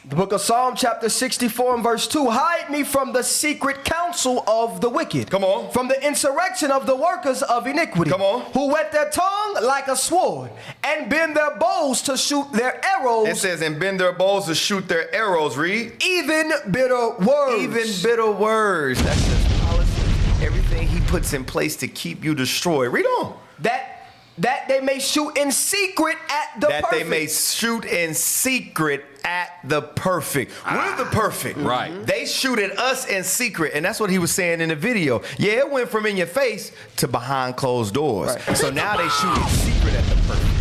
The book of Psalm chapter 64 and verse 2. Hide me from the secret counsel of the wicked. Come on. From the insurrection of the workers of iniquity. Come on. Who whet their tongue like a sword and bend their bows to shoot their arrows. It says, and bend their bows to shoot their arrows. Read. Even bitter words. Even bitter words. That's his policy. Everything he puts in place to keep you destroyed. Read on. That they may shoot in secret at the That perfect. they may shoot in secret at the perfect. We're the perfect. Right. They shoot at us in secret. And that's what he was saying in the video. Yeah, it went from in your face to behind closed doors. Right. So now they shoot in secret at the perfect.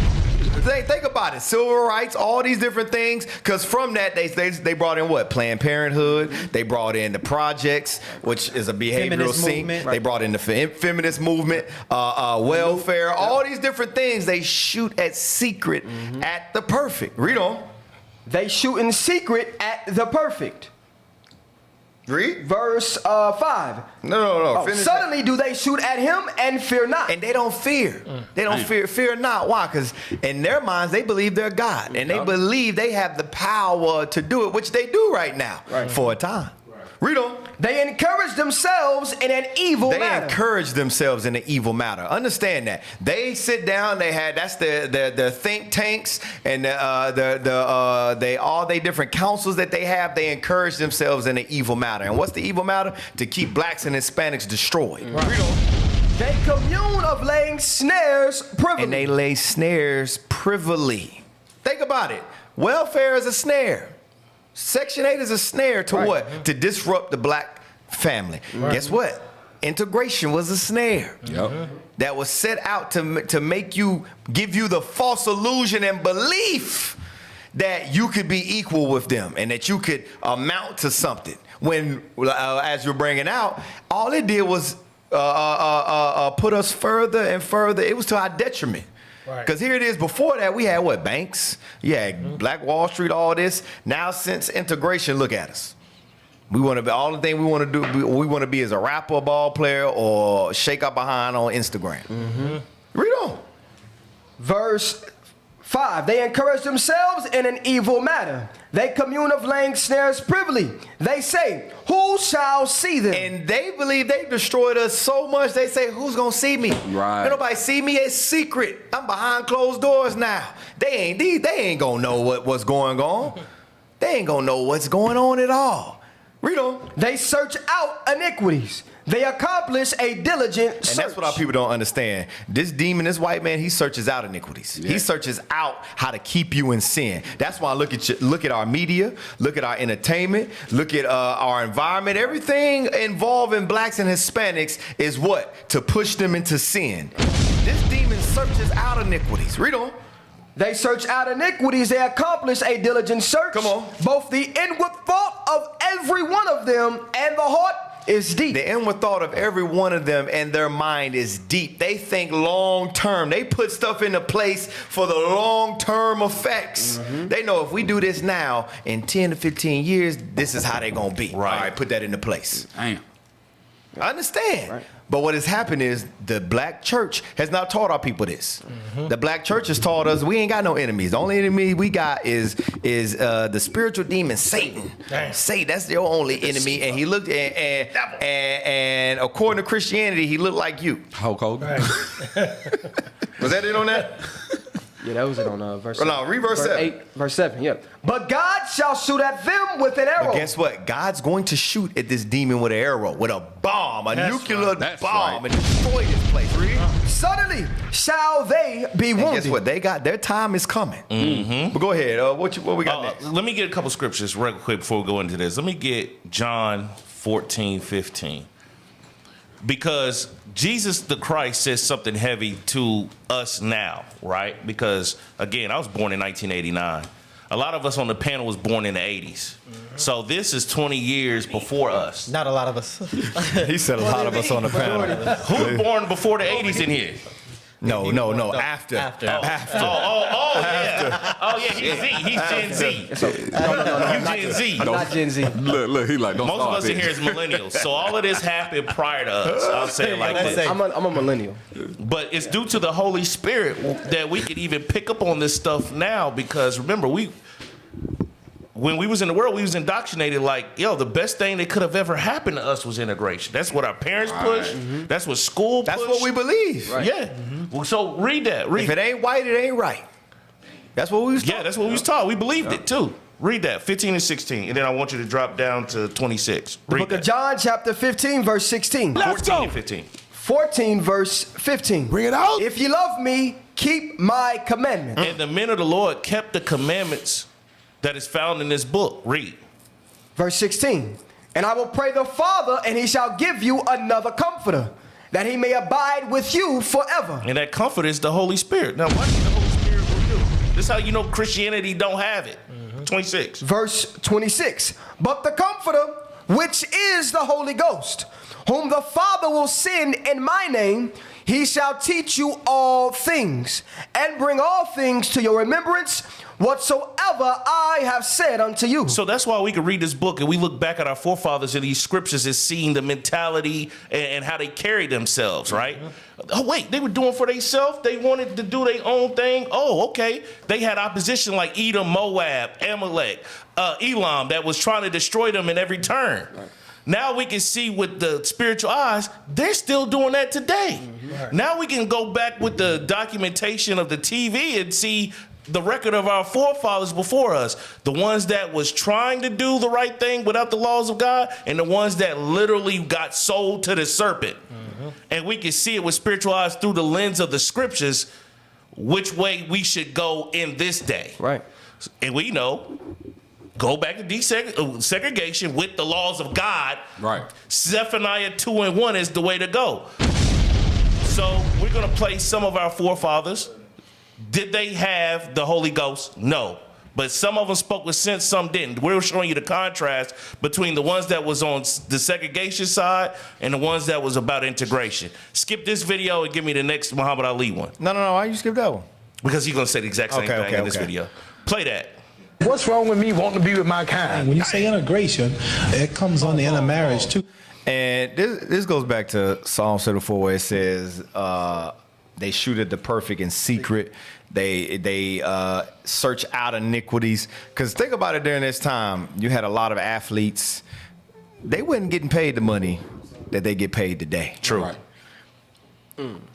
Think about it. Civil rights, all these different things. Because from that, they brought in what? Planned Parenthood. They brought in the projects, which is a behavioral Feminist scene. movement. They brought in the feminist movement, welfare, all these different things. They shoot at secret at the perfect. Read on. They shoot in secret at the perfect. Read. Verse 5. No. Oh, Finish suddenly do they shoot at him and fear not. and they don't fear. They don't fear not. Why? Because in their minds, they believe they're God. And they believe they have the power to do it, which they do right now for a time. Read on. They encourage themselves in an evil They manner. encourage themselves in an evil matter. Understand that. They sit down. That's the think tanks and all they different councils that they have. They encourage themselves in an evil matter. And what's the evil matter? To keep blacks and Hispanics destroyed. Read on. They commune of laying snares privily. And they lay snares privily. Think about it. Welfare is a snare. Section 8 is a snare to what? To disrupt the black family. Guess what? Integration was a snare. Yep. That was set out to make you, give you the false illusion and belief that you could be equal with them and that you could amount to something. When, as you're bringing out, all it did was put us further and further. It was to our detriment. Because here it is, before that, we had what? Banks? Yeah, Black Wall Street, all this. Now, since integration, look at us. We want to be, all the thing we want to do, we want to be as a rapper, ball player, or shake our behind on Instagram. Read on. Verse 5. They encourage themselves in an evil matter. They commune of laying snares privily. They say, who shall see them? And they believe they destroyed us so much, they say, who's going to see me? Right. Ain't nobody see me. It's secret. I'm behind closed doors now. They ain't going to know what's going on. They ain't going to know what's going on at all. Read on. They search out iniquities. They accomplish a diligent search. And that's what our people don't understand. This demon, this white man, he searches out iniquities. Yeah. He searches out how to keep you in sin. That's why I look at our media, look at our entertainment, look at our environment. Everything involving blacks and Hispanics is what? To push them into sin. This demon searches out iniquities. Read on. They search out iniquities. They accomplish a diligent search. Come on. Both the inward thought of every one of them and the heart is deep. The inward thought of every one of them and their mind is deep. They think long term. They put stuff into place for the long term effects. They know if we do this now, in 10 to 15 years, this is how they're going to be. Right. All right, put that into place. Damn. I understand. But what has happened is the black church has not taught our people this. The black church has taught us we ain't got no enemies. The only enemy we got is the spiritual demon Satan. Satan, that's your only enemy. And he looked and according to Christianity, he looked like you. Hulk Hogan. Was that it on that? Yeah, that was it on verse 7. No, read verse 7. 8, verse 7, yeah. But God shall shoot at them with an arrow. But guess what? God's going to shoot at this demon with an arrow, with a bomb, a nuclear bomb, and destroy this place. Suddenly shall they be wounded. And guess what? They got their time is coming. But go ahead. What we got next? Let me get a couple scriptures real quick before we go into this. Let me get John 14:15. Because Jesus the Christ says something heavy to us now, right? Because, again, I was born in 1989. A lot of us on the panel was born in the 80s. So this is 20 years before us. Not a lot of us. He said a lot of us on the panel. Who was born before the 80s in here? No, after. Oh, yeah. Oh, yeah, he's Z. He's Gen Z. You Gen Z. I'm not Gen Z. Look, he like, don't Most of us in here is millennials. So all of this happened prior to us. I'll say it like this. I'm a millennial. But it's due to the Holy Spirit that we can even pick up on this stuff now, because remember, when we was in the world, we was indoctrinated like, the best thing that could have ever happened to us was integration. That's what our parents pushed. That's what school pushed. That's what we believe. Right. Yeah. Well, so read that. If it ain't white, it ain't right. That's what we was taught. Yeah, that's what we was taught. We believed it too. Read that, 15 and 16. And then I want you to drop down to 26. The book of John, chapter 15, verse 16. 14 and 15. 14, verse 15. Bring it out. If you love me, keep my commandments. And the men of the Lord kept the commandments that is found in this book. Read. Verse 16. And I will pray the Father, and he shall give you another comforter, that he may abide with you forever. And that comfort is the Holy Spirit. Now, what the Holy Spirit will do? This is how you know Christianity don't have it. 26. Verse 26. But the comforter, which is the Holy Ghost, whom the Father will send in my name, he shall teach you all things, and bring all things to your remembrance, whatsoever I have said unto you. So that's why we can read this book and we look back at our forefathers in these scriptures as seeing the mentality and how they carried themselves, right? Oh, wait, they were doing for themselves? They wanted to do their own thing? Oh, okay. They had opposition like Edom, Moab, Amalek, Elam that was trying to destroy them in every turn. Right. Now we can see with the spiritual eyes, they're still doing that today. Right. Now we can go back with the documentation of the TV and see the record of our forefathers before us. The ones that was trying to do the right thing without the laws of God, and the ones that literally got sold to the serpent. And we can see it with spiritual eyes through the lens of the scriptures, which way we should go in this day. Right. And we know, go back to desegregation with the laws of God. Right. Zephaniah 2:1 is the way to go. So we're going to play some of our forefathers. Did they have the Holy Ghost? No. But some of them spoke with sense, some didn't. We're showing you the contrast between the ones that was on the segregation side and the ones that was about integration. Skip this video and give me the next Muhammad Ali one. No. Why you skip that one? Because he's going to say the exact same thing in this video. Play that. What's wrong with me wanting to be with my kind? When you say integration, it comes on the intermarriage too. And this goes back to Psalm 74 where it says they shoot at the perfect in secret. They search out iniquities. Because think about it, during this time, you had a lot of athletes. They wasn't getting paid the money that they get paid today. True. Right.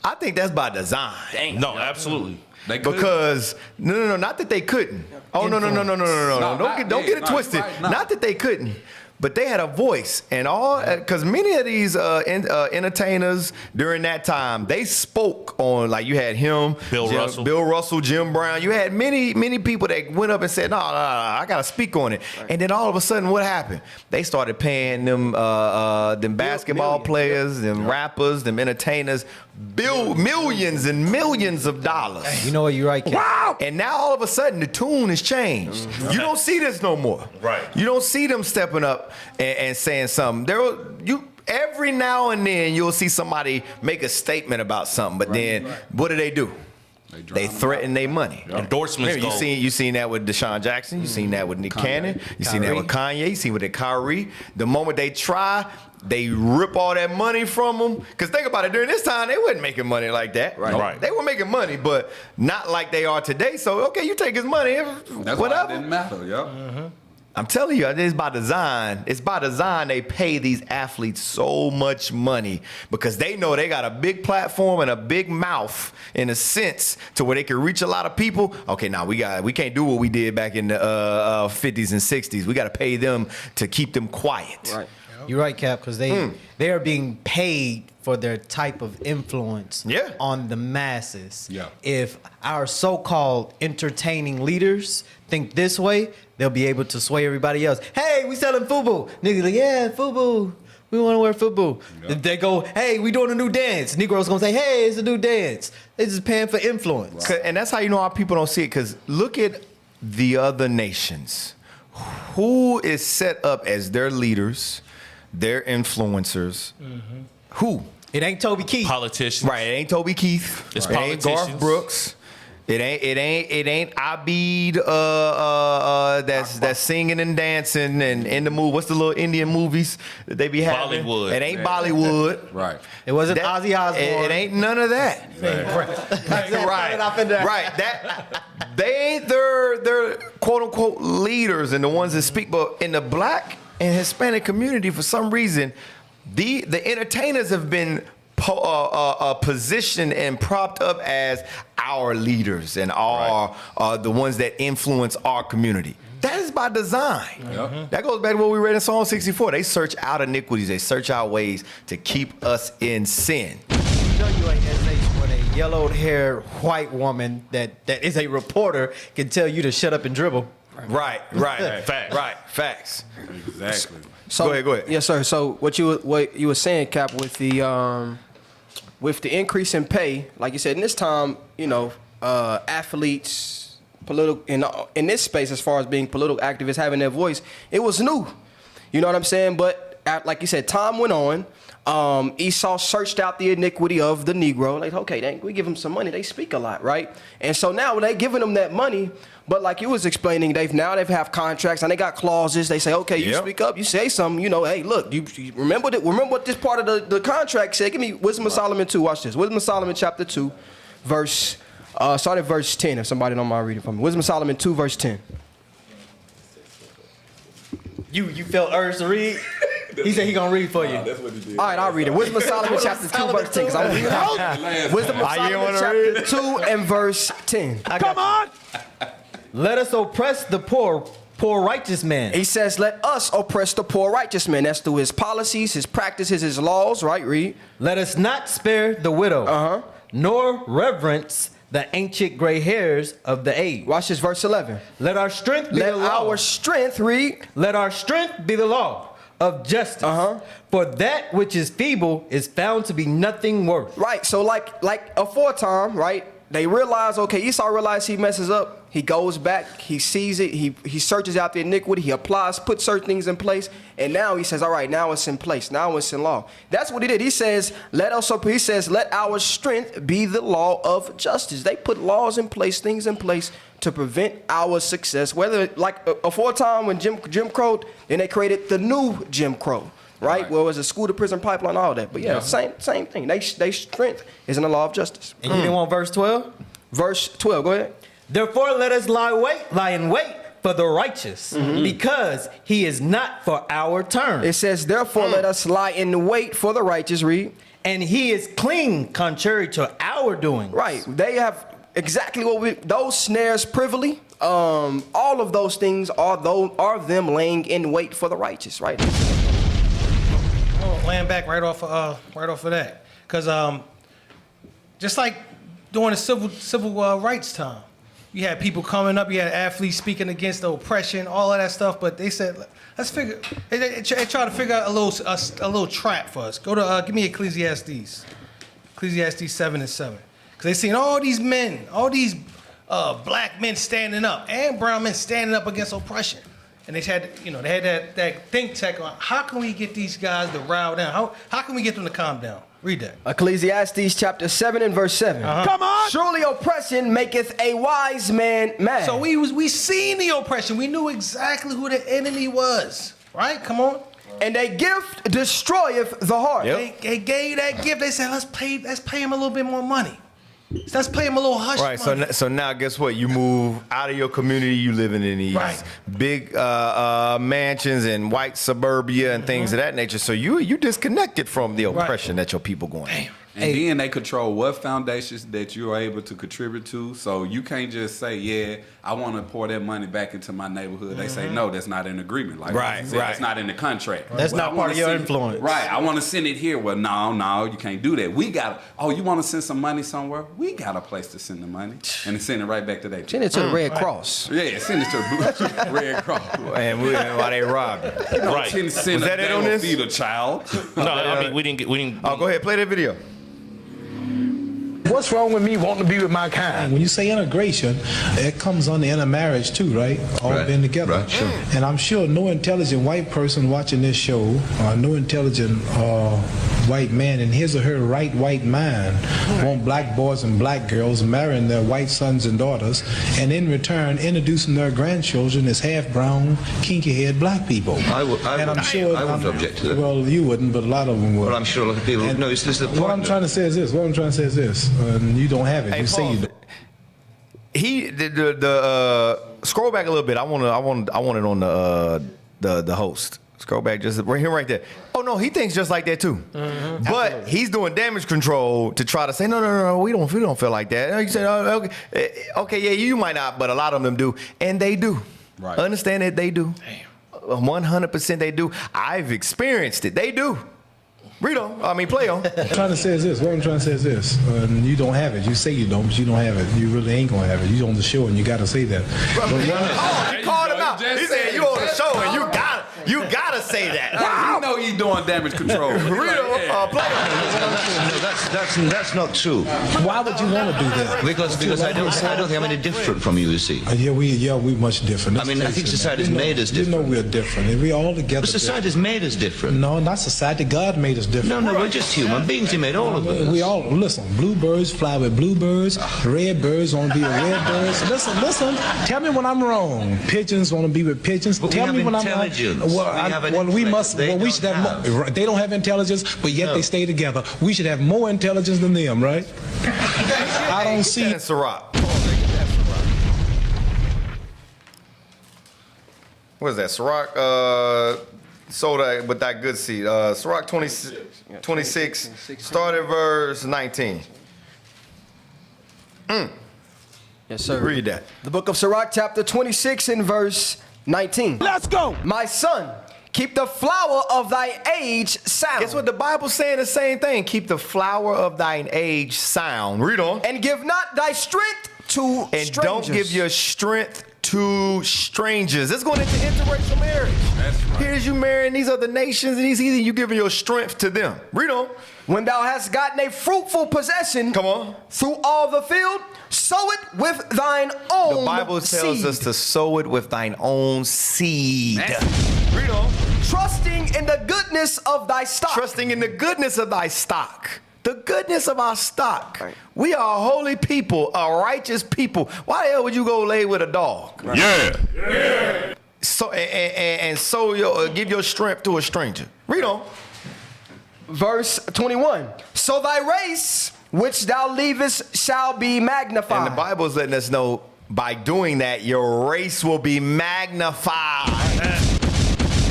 I think that's by design. Dang. No, absolutely. Because no, not that they couldn't. Oh no. Don't get it twisted. Not that they couldn't, but they had a voice, and all because many of these entertainers during that time, they spoke on, like you had him, Bill Russell, Jim Brown. You had many people that went up and said, no, I gotta speak on it. Right. And then all of a sudden, what happened? They started paying them basketball players, them rappers, them entertainers, millions and millions of dollars. Hey, you know what, you're right, Ken. Wow! And now all of a sudden the tune has changed. You don't see this no more. Right. You don't see them stepping up and saying something. Every now and then you'll see somebody make a statement about something, but then what do? They threaten their money. Endorsements Remember, go. you seen that with Deshaun Jackson. You seen that with Nick Cannon. You seen that with Kanye. You seen with Kyrie. The moment they try, they rip all that money from them. Because think about it, during this time, they wasn't making money like that. Right. They were making money, but not like they are today. So, okay, you take his money, That's whatever. why it didn't matter. Yep. I'm telling you, it's by design. It's by design they pay these athletes so much money because they know they got a big platform and a big mouth in a sense to where they can reach a lot of people. Okay, now we can't do what we did back in the 50s and 60s. We got to pay them to keep them quiet. Right. You're right, Cap, because they are being paid for their type of influence on the masses. Yeah. If our so-called entertaining leaders think this way, they'll be able to sway everybody else. Hey, we selling FUBU. Niggas like, yeah, FUBU. We want to wear FUBU. Yeah. If they go, hey, we doing a new dance. Negroes going to say, hey, it's a new dance. They just paying for influence. Right. And that's how you know our people don't see it, because look at the other nations. Who is set up as their leaders, their influencers? Who? It ain't Toby Keith. Politicians. Right, it ain't Toby Keith. It's It ain't Garth politicians. Brooks. It ain't Abid that's singing and dancing and in the movie. What's the little Indian movies that they be having? Bollywood. It ain't Bollywood. Right. It wasn't Ozzy Osbourne. It ain't none of that. Right. That they ain't their quote unquote leaders and the ones that speak. But in the Black and Hispanic community, for some reason, the entertainers have been positioned and propped up as our leaders and our the ones that influence our community. That is by design. That goes back to what we read in Psalm 64. They search out iniquities. They search out ways to keep us in sin. WASH when a yellow-haired white woman that is a reporter can tell you to shut up and dribble. Right. Facts. Exactly. So, Go ahead. Yes, sir. So what you were saying, Cap, with the increase in pay, like you said, in this time, athletes, in this space, as far as being political activists, having their voice, it was new. You know what I'm saying? But like you said, time went on. Esau searched out the iniquity of the Negro. Like, okay, we give them some money. They speak a lot, right? And so now they giving them that money. But like you was explaining, they have contracts and they got clauses. They say, okay, you speak up, you say something. Hey, look, you remember what this part of the contract said. Give me Wisdom of Solomon 2. Watch this. Wisdom of Solomon chapter 2, start at verse 10. If somebody don't mind reading for me. Wisdom of Solomon 2, verse 10. You felt urged to read? He said he gonna read for you. That's what he did. All right, I'll read it. Wisdom of Solomon chapter 2, verse 10. Because I'm reading out. Wisdom of Solomon chapter 2 and verse 10. Come on. Let us oppress the poor righteous man. He says, let us oppress the poor righteous man. That's through his policies, his practices, his laws, right? Read. Let us not spare the widow, nor reverence the ancient gray hairs of the age. Watch this, verse 11. Let our strength be the law. Our strength, read. Let our strength be the law of justice. For that which is feeble is found to be nothing worth. Right, so like aforetime, right? They realize, okay, Esau realized he messes up. He goes back, he sees it, he searches out the iniquity, he puts certain things in place, and now he says, all right, now it's in place, now it's in law. That's what he did. He says, let our strength be the law of justice. They put laws in place, things in place to prevent our success. Whether like aforetime when Jim Crow, then they created the new Jim Crow. Right? Well, it was a school to prison pipeline, all that. But yeah, same thing. They strength is in the law of justice. And you didn't want verse 12? Verse 12, go ahead. Therefore, let us lie in wait for the righteous, because he is not for our turn. It says, therefore, let us lie in wait for the righteous, read. And he is clean, contrary to our doing. Right. They have exactly those snares privily. All of those things are them laying in wait for the righteous, right? Land back right off of that, because just like during the civil rights time, you had people coming up, you had athletes speaking against the oppression, all of that stuff. But they said, let's figure. They try to figure out a little trap for us. Go to give me Ecclesiastes 7 and 7, because they seen all these men, all these black men standing up and brown men standing up against oppression. And they had that think tank on how can we get these guys to rile down? How can we get them to calm down? Read that. Ecclesiastes chapter 7 and verse 7. Come on. Surely oppression maketh a wise man mad. So we seen the oppression. We knew exactly who the enemy was. Right? Come on. And a gift destroyeth the heart. They gave that gift. They said, let's pay him a little bit more money. Let's pay him a little hush Right, money. so now guess what? You move out of your community, you living in these big mansions and white suburbia and things of that nature. So you disconnected from the oppression that your people going through. And then they control what foundations that you are able to contribute to. So you can't just say, yeah, I want to pour that money back into my neighborhood. They say, no, that's not in agreement. Like that's not in the contract. That's not part of your influence. Right. I want to send it here. Well, no, you can't do that. We got, you want to send some money somewhere? We got a place to send the money. And send it right back to that. Send it to the Red Cross. Yeah, send it to the Red Cross. And while they robbed it. Right. Was that it on this? Feed a child. No, I mean, we didn't. Oh, go ahead. Play that video. What's wrong with me wanting to be with my kind? When you say integration, it comes on the intermarriage too, right? All being together. Right, sure. And I'm sure no intelligent white person watching this show, or no intelligent white man in his or her right white mind want black boys and black girls marrying their white sons and daughters, and in return introducing their grandchildren as half brown, kinky haired black people. I wouldn't object to that. Well, you wouldn't, but a lot of them would. Well, I'm sure a lot of people. No, this is the point. What I'm trying to say is this. And you don't have it. Hey, you say you don't. Scroll back a little bit. I want it on the host. Scroll back just right there. Oh no, he thinks just like that too. Mm-hmm. But absolutely. He's doing damage control to try to say no, we don't feel like that. He said, okay, yeah, you might not, but a lot of them do, and they do. Right. Understand that they do. Damn. 100% they do. I've experienced it. They do. Read on. I mean, play on. What I'm trying to say is this. And you don't have it. You say you don't, but you don't have it. You really ain't going to have it. You on the show and you got to say that. You called him out. He said you on the show and you got to say that. Wow. You know he's doing damage control. Play on. No, that's not true. Why would you want to do that? Because I don't think I'm any different from you see. We much different. I mean, I think society's made us different. You know we're different. We all together. But society's made us different. No, not society. God made us different. No, we're just human beings. He made all of us. We all, listen, bluebirds fly with bluebirds, red birds want to be with red birds. Listen, tell me when I'm wrong. Pigeons want to be with pigeons. But tell me when I'm wrong. We should have more. They don't have intelligence, but yet they stay together. We should have more intelligence than them, right? I don't see it. Sirach. What is that? Sirach, soda with that good seed. Sirach 26, start at verse 19. Yes, sir. Read that. The book of Sirach, chapter 26 and verse 19. Let's go. My son, keep the flower of thy age sound. Guess what? The Bible's saying the same thing. Keep the flower of thine age sound. Read on. And give not thy strength to strangers. Don't give your strength to strangers. It's going into interracial marriage. That's right. Here's you marrying these other nations, and you giving your strength to them. Read on. When thou hast gotten a fruitful possession, come on, through all the field, sow it with thine own seed. The Bible tells us to sow it with thine own seed. Read on. Trusting in the goodness of thy stock. Trusting in the goodness of thy stock. The goodness of our stock. Right. We are a holy people, a righteous people. Why the hell would you go lay with a dog? Right. Yeah. So give your strength to a stranger. Read on. Verse 21. So thy race which thou leavest shall be magnified. And the Bible is letting us know by doing that your race will be magnified.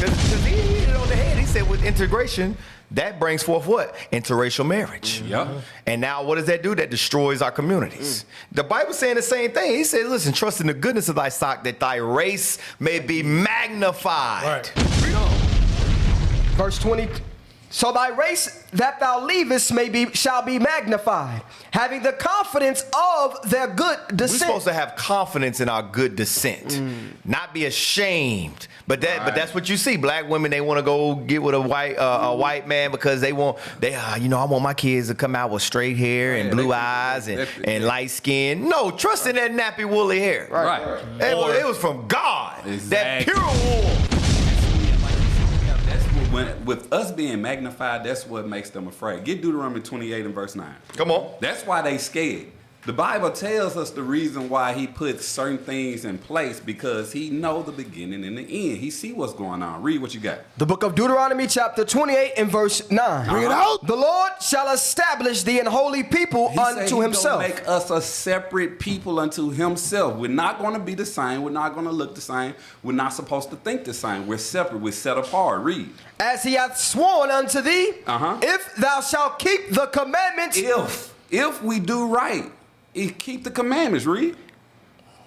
Because he hit it on the head. He said with integration, that brings forth what? Interracial marriage. Yeah. And now what does that do? That destroys our communities. The Bible's saying the same thing. He said, listen, trust in the goodness of thy stock that thy race may be magnified. Right. Verse 20. So thy race that thou leavest shall be magnified, having the confidence of their good descent. We're supposed to have confidence in our good descent, not be ashamed. But that's what you see. Black women, they want to go get with a white man because I want my kids to come out with straight hair and blue eyes and light skin. No, trust in that nappy woolly hair. Right. It was from God. Exactly. That pure wool. That's what with us being magnified, that's what makes them afraid. Get Deuteronomy 28 and verse 9. Come on. That's why they scared. The Bible tells us the reason why he puts certain things in place, because he know the beginning and the end. He see what's going on. Read what you got. The book of Deuteronomy chapter 28 and verse 9. Bring it out. The Lord shall establish thee an holy people He said unto he himself. gonna make us a separate people unto himself. We're not going to be the same. We're not going to look the same. We're not supposed to think the same. We're separate. We're set apart. Read. As he hath sworn unto thee, if thou shalt keep the commandments. If we do right, keep the commandments. Read.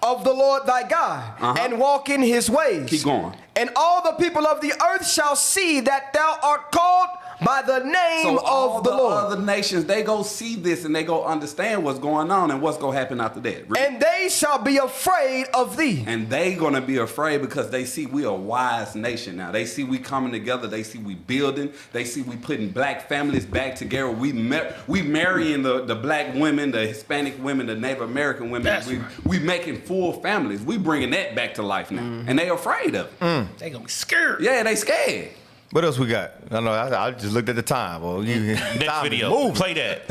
Of the Lord thy God, and walk in his ways. Keep going. And all the people of the earth shall see that thou art called by the name of the Lord. Other nations, they go see this and they go understand what's going on and what's going to happen after that. Read. And they shall be afraid of thee. And they going to be afraid because they see we a wise nation now. They see we coming together. They see we building. They see we putting black families back together. We marrying the black women, the Hispanic women, the Native American women. We making full families. We bringing that back to life now. And they afraid of it. They going to be scared. Yeah, they scared. What else we got? I know. I just looked at the time. Well, Next video. Play that.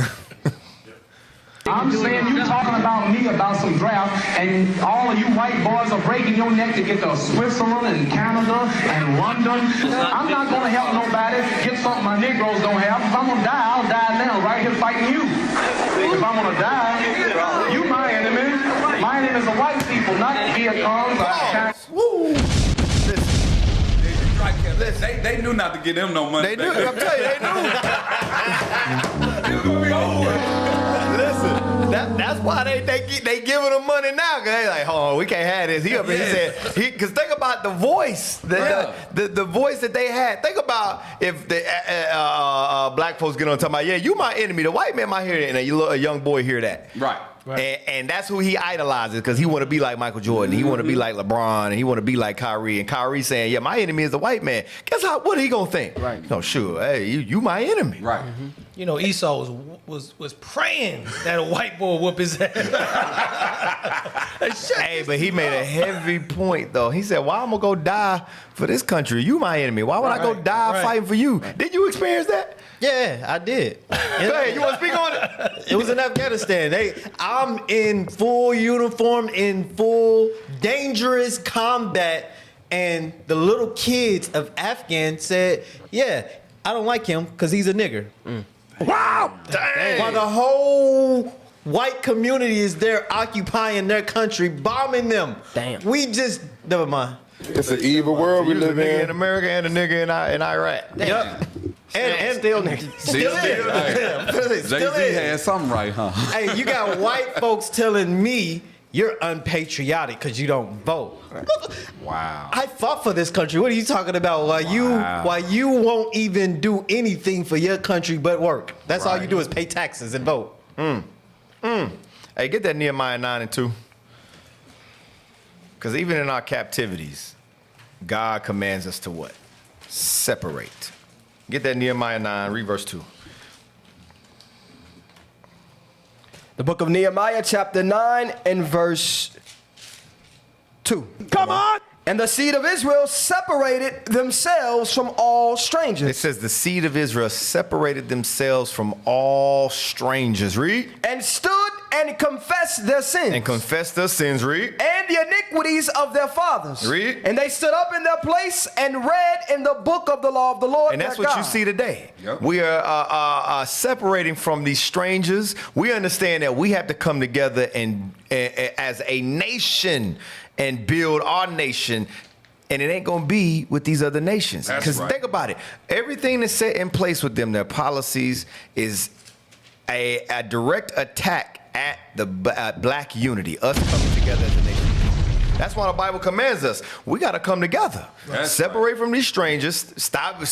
I'm saying you talking about me about some draft, and all of you white boys are breaking your neck to get to Switzerland and Canada and London. I'm not going to help nobody get something my Negroes don't have. If I'm going to die, I'll die now, right here fighting you. If I'm going to die, you my enemy. My enemy is the white people, not Vietcong. They knew not to give them no money. They knew. I'm telling you, they knew. Listen, that's why they giving them money now, because they like, hold on, we can't have this. He up here, he said, because think about the voice, the voice that they had. Think about if the black folks get on talking about, yeah, you my enemy. The white man might hear it, and a young boy hear that. Right. And that's who he idolizes, because he want to be like Michael Jordan. He want to be like LeBron, and he want to be like Kyrie. And Kyrie saying, yeah, my enemy is the white man. Guess what he gonna think? Right. No, sure. Hey, you my enemy. Right. You know, Esau was praying that a white boy whoop his ass. Hey, but he made a heavy point, though. He said, why I'm going to go die for this country? You my enemy. Why would I go die fighting for you? Did you experience that? Yeah, I did. Go ahead, you want to speak on it? It was in Afghanistan. I'm in full uniform, in full dangerous combat, and the little kids of Afghan said, yeah, I don't like him because he's a nigger. Wow! Dang. While the whole white community is there occupying their country, bombing them. Damn. We just, never mind. It's an evil world we live in. In America and a nigga in Iraq. Yep. And still nigga. Still is. Jay-Z had something right, huh? Hey, you got white folks telling me you're unpatriotic because you don't vote. Wow. I fought for this country. What are you talking about? Why you won't even do anything for your country but work? That's all you do is pay taxes and vote. Hey, get that Nehemiah 9:2. Because even in our captivities, God commands us to what? Separate. Get that Nehemiah 9, read verse 2. The book of Nehemiah, chapter 9 and verse 2. Come on! And the seed of Israel separated themselves from all strangers. It says the seed of Israel separated themselves from all strangers. Read. And stood and confessed their sins. And confessed their sins. Read. And the iniquities of their fathers. Read. And they stood up in their place and read in the book of the law of the Lord. And that's what you see today. Yep. We are separating from these strangers. We understand that we have to come together and as a nation and build our nation, and it ain't gonna be with these other nations. Because think about it, everything that's set in place with them, their policies, is a direct attack at the black unity, us coming together as a nation. That's why the Bible commands us. We got to come together. Separate from these strangers. Stop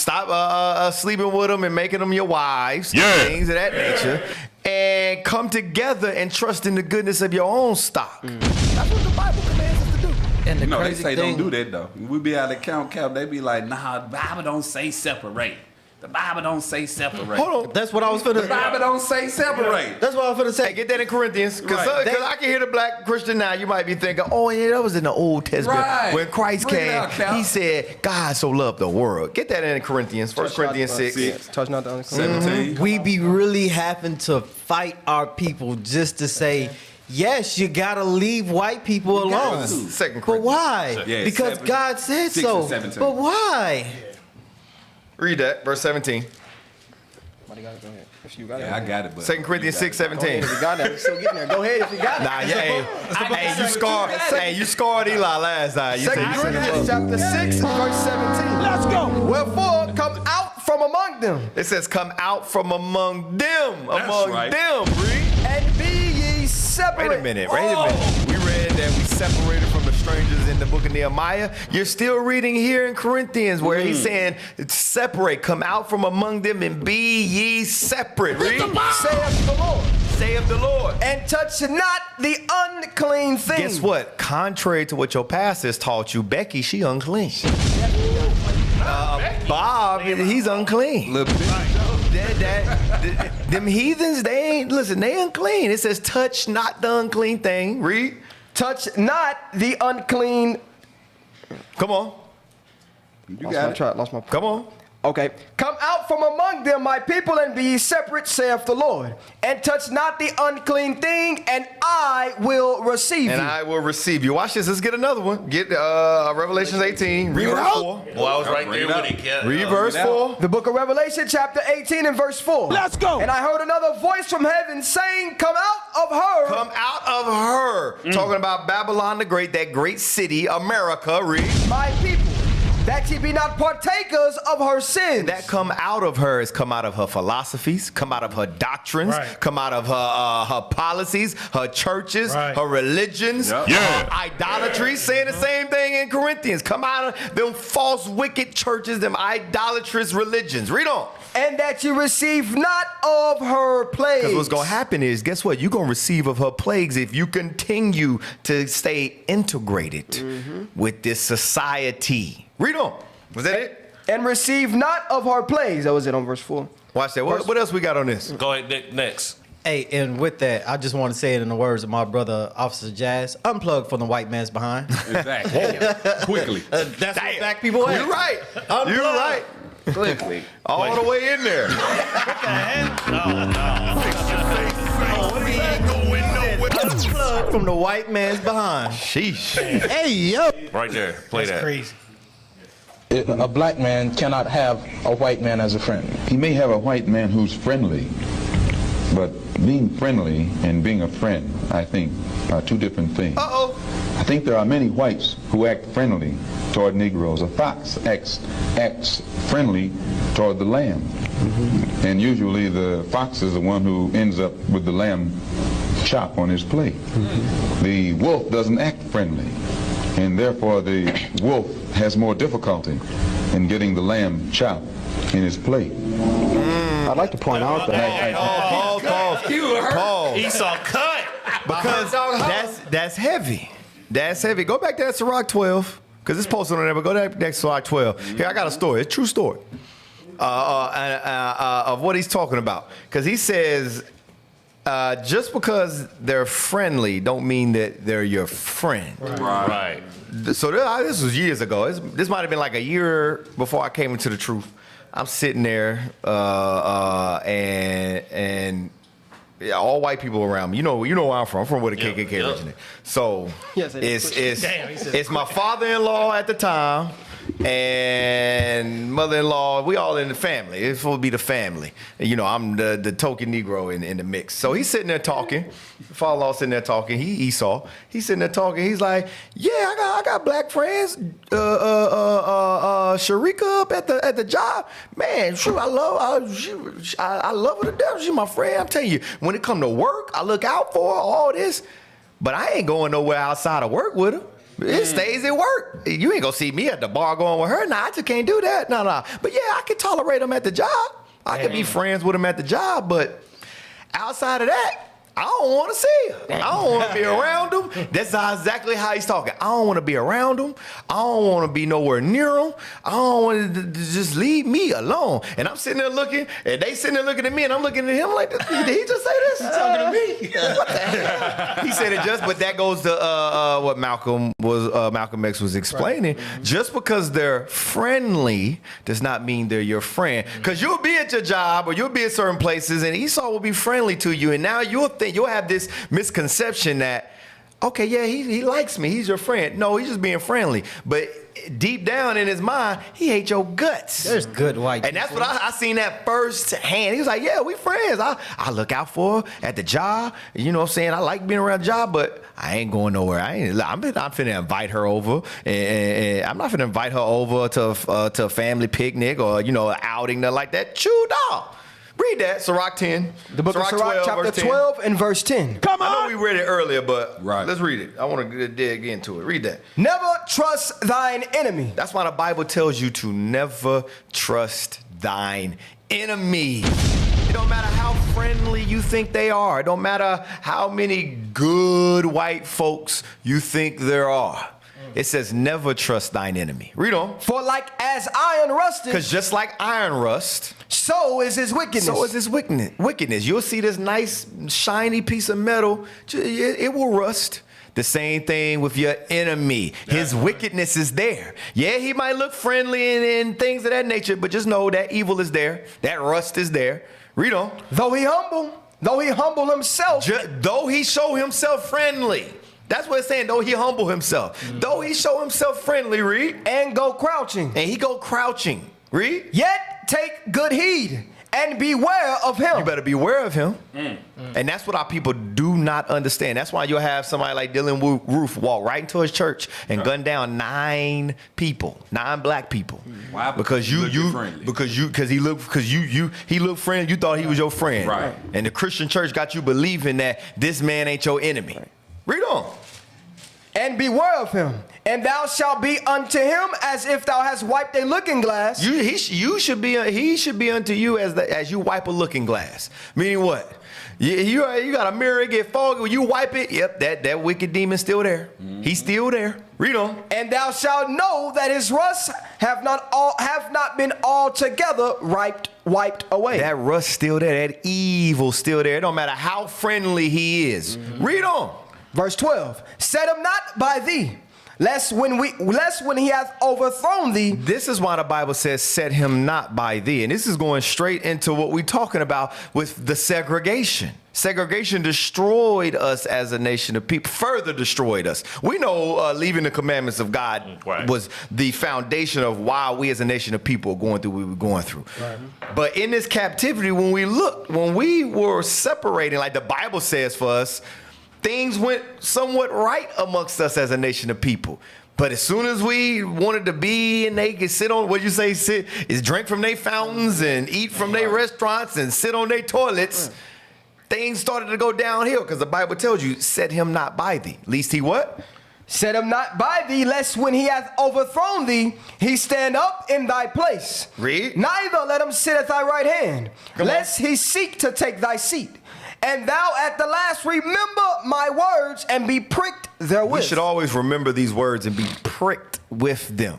sleeping with them and making them your wives. Things of that nature. And come together and trust in the goodness of your own stock. That's what the Bible commands us to do. And the they say don't do that, though. We be out of count, they be like, nah, the Bible don't say separate. The Bible don't say separate. Hold on. That's what I was finna. The Bible don't say separate. That's what I was finna say. Hey, get that in Corinthians, because Right. I can hear the black Christian now. You might be thinking, oh yeah, that was in the Old Testament Right. when Christ Bring it came. out, Cal. He said, "God so loved the world." Get that in Corinthians, 1 Corinthians 6. Touch not the unclean. 17. We be really having to fight our people just to say, yes, you gotta leave white people alone. 2 But why? Yeah, Because 7, God said 6 so. and 17. But why? Read that, verse 17. Somebody got it. Go ahead. If you got it. Yeah, I got it. But 2 Corinthians 6, Go ahead 17. if you got it. Still getting there. Go ahead if you got it. Nah, you scored Eli last night. You 2 said you Corinthians chapter 6, verse 17. Let's go. Wherefore, come out from among them, It says, "Come out from among them, among right. them." Read. and be ye separate. Wait a minute. We read that we separated from the strangers in the book of Nehemiah. You're still reading here in Corinthians where he's saying, separate, come out from among them and be ye separate. Read. Saith the Lord. Saith the Lord. And touch not the unclean thing. Guess what? Contrary to what your pastors taught you, Becky, she unclean. Bob, he's unclean. little bit. Them heathens, they unclean. It says, touch not the unclean thing. Read. Touch not the unclean. Come on. Lost my Come on. Okay. Come out from among them, my people, and be ye separate, saith the Lord. And touch not the unclean thing, and I will receive And you. I will receive you. Watch this. Let's get another one. Get Revelations 18. Read verse 4. Well, I was right there with it, Cat. Read verse 4. The book of Revelation, chapter 18 and verse 4. Let's go. And I heard another voice from heaven saying, come out of her. Come out of her. Talking about Babylon the Great, that great city, America. Read. My people, that ye be not partakers of her sins. That come out of her is come out of her philosophies, come out of her doctrines, Right. come out of her policies, her churches, Right. her religions, Yep. her idolatry. Saying the same thing in Corinthians. Come out of them false, wicked churches, them idolatrous religions. Read on. And that you receive not of her plagues. Because what's going to happen is, guess what? You're going to receive of her plagues if you continue to stay integrated with this society. Read on. Was that it? And receive not of her plagues. That was it on verse 4. Watch that. What else we got on this? Go ahead, Nick, next. Hey, and with that, I just want to say it in the words of my brother, Officer Jazz. Unplug from the white man's behind. Exactly. Quickly. That's what black people are. You're right. You're right. Quickly. All the way in there. Unplug from the white man's behind. Sheesh. Hey, yo. Right there. Play that. Crazy. A black man cannot have a white man as a friend. He may have a white man who's friendly, but being friendly and being a friend, I think, are two different things. Uh-oh. I think there are many whites who act friendly toward Negroes. A fox acts friendly toward the lamb. And usually the fox is the one who ends up with the lamb chop on his plate. The wolf doesn't act friendly, and therefore the wolf has more difficulty in getting the lamb chop in his plate. I'd like to point out that Pause. Esau cut. Because that's heavy. That's heavy. Go back to that Sirach 12, because it's posted on there, but go to that Sirach 12. Here, I got a story. It's a true story of what he's talking about. Because he says, just because they're friendly don't mean that they're your friend. Right. So this was years ago. This might have been like a year before I came into the truth. I'm sitting there, and yeah, all white people around me. You know where I'm from. I'm from where the KKK originated. So Yes, it's my father-in-law at the time and mother-in-law. We all in the family. It's supposed to be the family. And, I'm the token Negro in the mix. So he's sitting there talking. Father-in-law sitting there talking. He Esau. He's sitting there talking. He's like, yeah, I got black friends. Sharika up at the job. Man, sure, I love her to death. She's my friend. I'm telling you, when it come to work, I look out for her, all this. But I ain't going nowhere outside of work with her. It stays at work. You ain't gonna see me at the bar going with her. Nah, I just can't do that. No. But yeah, I can tolerate them at the job. I can be friends with them at the job. But outside of that, I don't want to see her. I don't want to be around them. That's exactly how he's talking. I don't want to be around him. I don't want to be nowhere near him. I don't want to just leave me alone. And I'm sitting there looking, and they sitting there looking at me, and I'm looking at him like, did he just say this? He's talking to me. What the hell? He said it just, but that goes to what Malcolm X was explaining. Just because they're friendly does not mean they're your friend. Because you'll be at your job or you'll be at certain places, and Esau will be friendly to you, and now you'll have this misconception that, okay, yeah, he likes me, he's your friend. No, he's just being friendly. But deep down in his mind, he hates your guts. There's good white And that's what I seen that firsthand. He was like, yeah, we friends. I look out for her at the job. You know what I'm saying? I like being around the job, but I ain't going nowhere. I'm finna invite her over. And I'm not finna invite her over to a family picnic or, an outing, nothing like that. Chew, dog. Read that, Sirach 10. The book of Sirach, chapter 12 and verse 10. Come on. I know we read it earlier, but let's read it. I want to dig into it. Read that. Never trust thine enemy. That's why the Bible tells you to never trust thine enemy. It don't matter how friendly you think they are. It don't matter how many good white folks you think there are. It says never trust thine enemy. Read on. For like as iron rusted. Because just like iron rust. So is his wickedness. So is his wickedness. You'll see this nice shiny piece of metal. It will rust. The same thing with your enemy. His wickedness is there. Yeah, he might look friendly and things of that nature, but just know that evil is there. That rust is there. Read on. Though he humble himself. Though he show himself friendly. That's what it's saying, though he humble himself. Though he show himself friendly, read. And go crouching. And he go crouching. Read. Yet take good heed and beware of him. You better beware of him. And that's what our people do not understand. That's why you'll have somebody like Dylan Roof walk right into his church and gun down 9 black people. Why? Because he looked friendly. You thought he was your friend. Right. And the Christian church got you believing that this man ain't your enemy. Read on. And beware of him, and thou shalt be unto him as if thou hast wiped a looking glass. He should be unto you as you wipe a looking glass. Meaning what? You got a mirror, it get foggy. When you wipe it, yep, that wicked demon's still there. He's still there. Read on. And thou shalt know that his rust have not been altogether wiped away. That rust still there. That evil still there. It don't matter how friendly he is. Read on. Verse 12. Set him not by thee, lest when he hath overthrown thee. This is why the Bible says, set him not by thee. And this is going straight into what we're talking about with the segregation. Segregation destroyed us as a nation of people, further destroyed us. We know leaving the commandments of God was the foundation of why we as a nation of people are going through what we were going through. Right. But in this captivity, when we were separating, like the Bible says for us, things went somewhat right amongst us as a nation of people. But as soon as we wanted to be and they could sit on, drink from their fountains and eat from their restaurants and sit on their toilets, things started to go downhill because the Bible tells you, set him not by thee. Least he what? Set him not by thee, lest when he hath overthrown thee, he stand up in thy place. Read. Neither let him sit at thy right hand, lest he seek to take thy seat. And thou at the last remember my words and be pricked therewith. We should always remember these words and be pricked with them.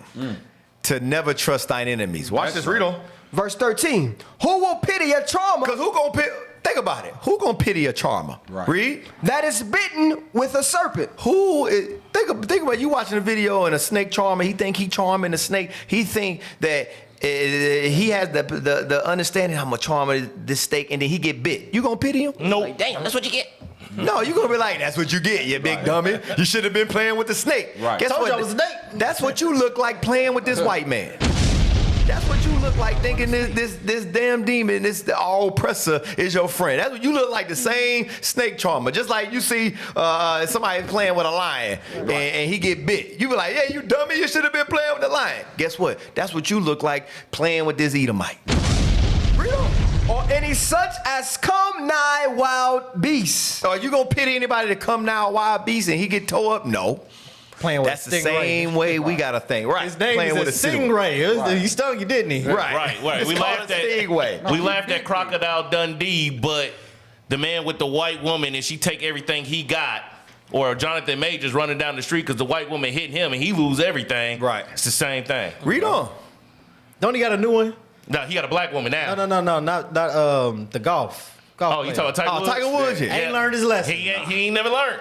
To never trust thine enemies. Watch this, read on. Verse 13. Who will pity a charmer? Because who gonna pity? Think about it. Who gonna pity a charmer? Right. Read. That is bitten with a serpent. Think about you watching a video and a snake charmer. He think he charming a snake. He think that he has the understanding I'm gonna charm this snake, and then he get bit. You gonna pity him? No. Like, damn, that's what you get. No, you gonna be like, that's what you get, you big dummy. You should have been playing with the snake. Right. Guess Told what? you I was a snake. That's what you look like playing with this white man. That's what you look like thinking this damn demon, this all oppressor is your friend. That's what you look like, the same snake charmer. Just like you see somebody playing with a lion and he get bit. You be like, yeah, you dummy, you should have been playing with the lion. Guess what? That's what you look like playing with this Edomite. Read on. Or any such as come nigh wild beasts. Are you gonna pity anybody to come nigh a wild beast and he get tore up? No. Playing with That's the same way we got to think. Right. His name playing is with a stingray. He stung you, didn't he? Right. We laughed at stingray. We laughed at Crocodile Dundee, but the man with the white woman and she take everything he got Or Jonathan Majors running down the street because the white woman hit him and he lose everything. Right. It's the same thing. Read on. Don't he got a new one? No, he got a black woman now. No, not the golf. Oh, you talking about Tiger Woods? Tiger Woods, yeah. Ain't learned his lesson. He ain't never learned.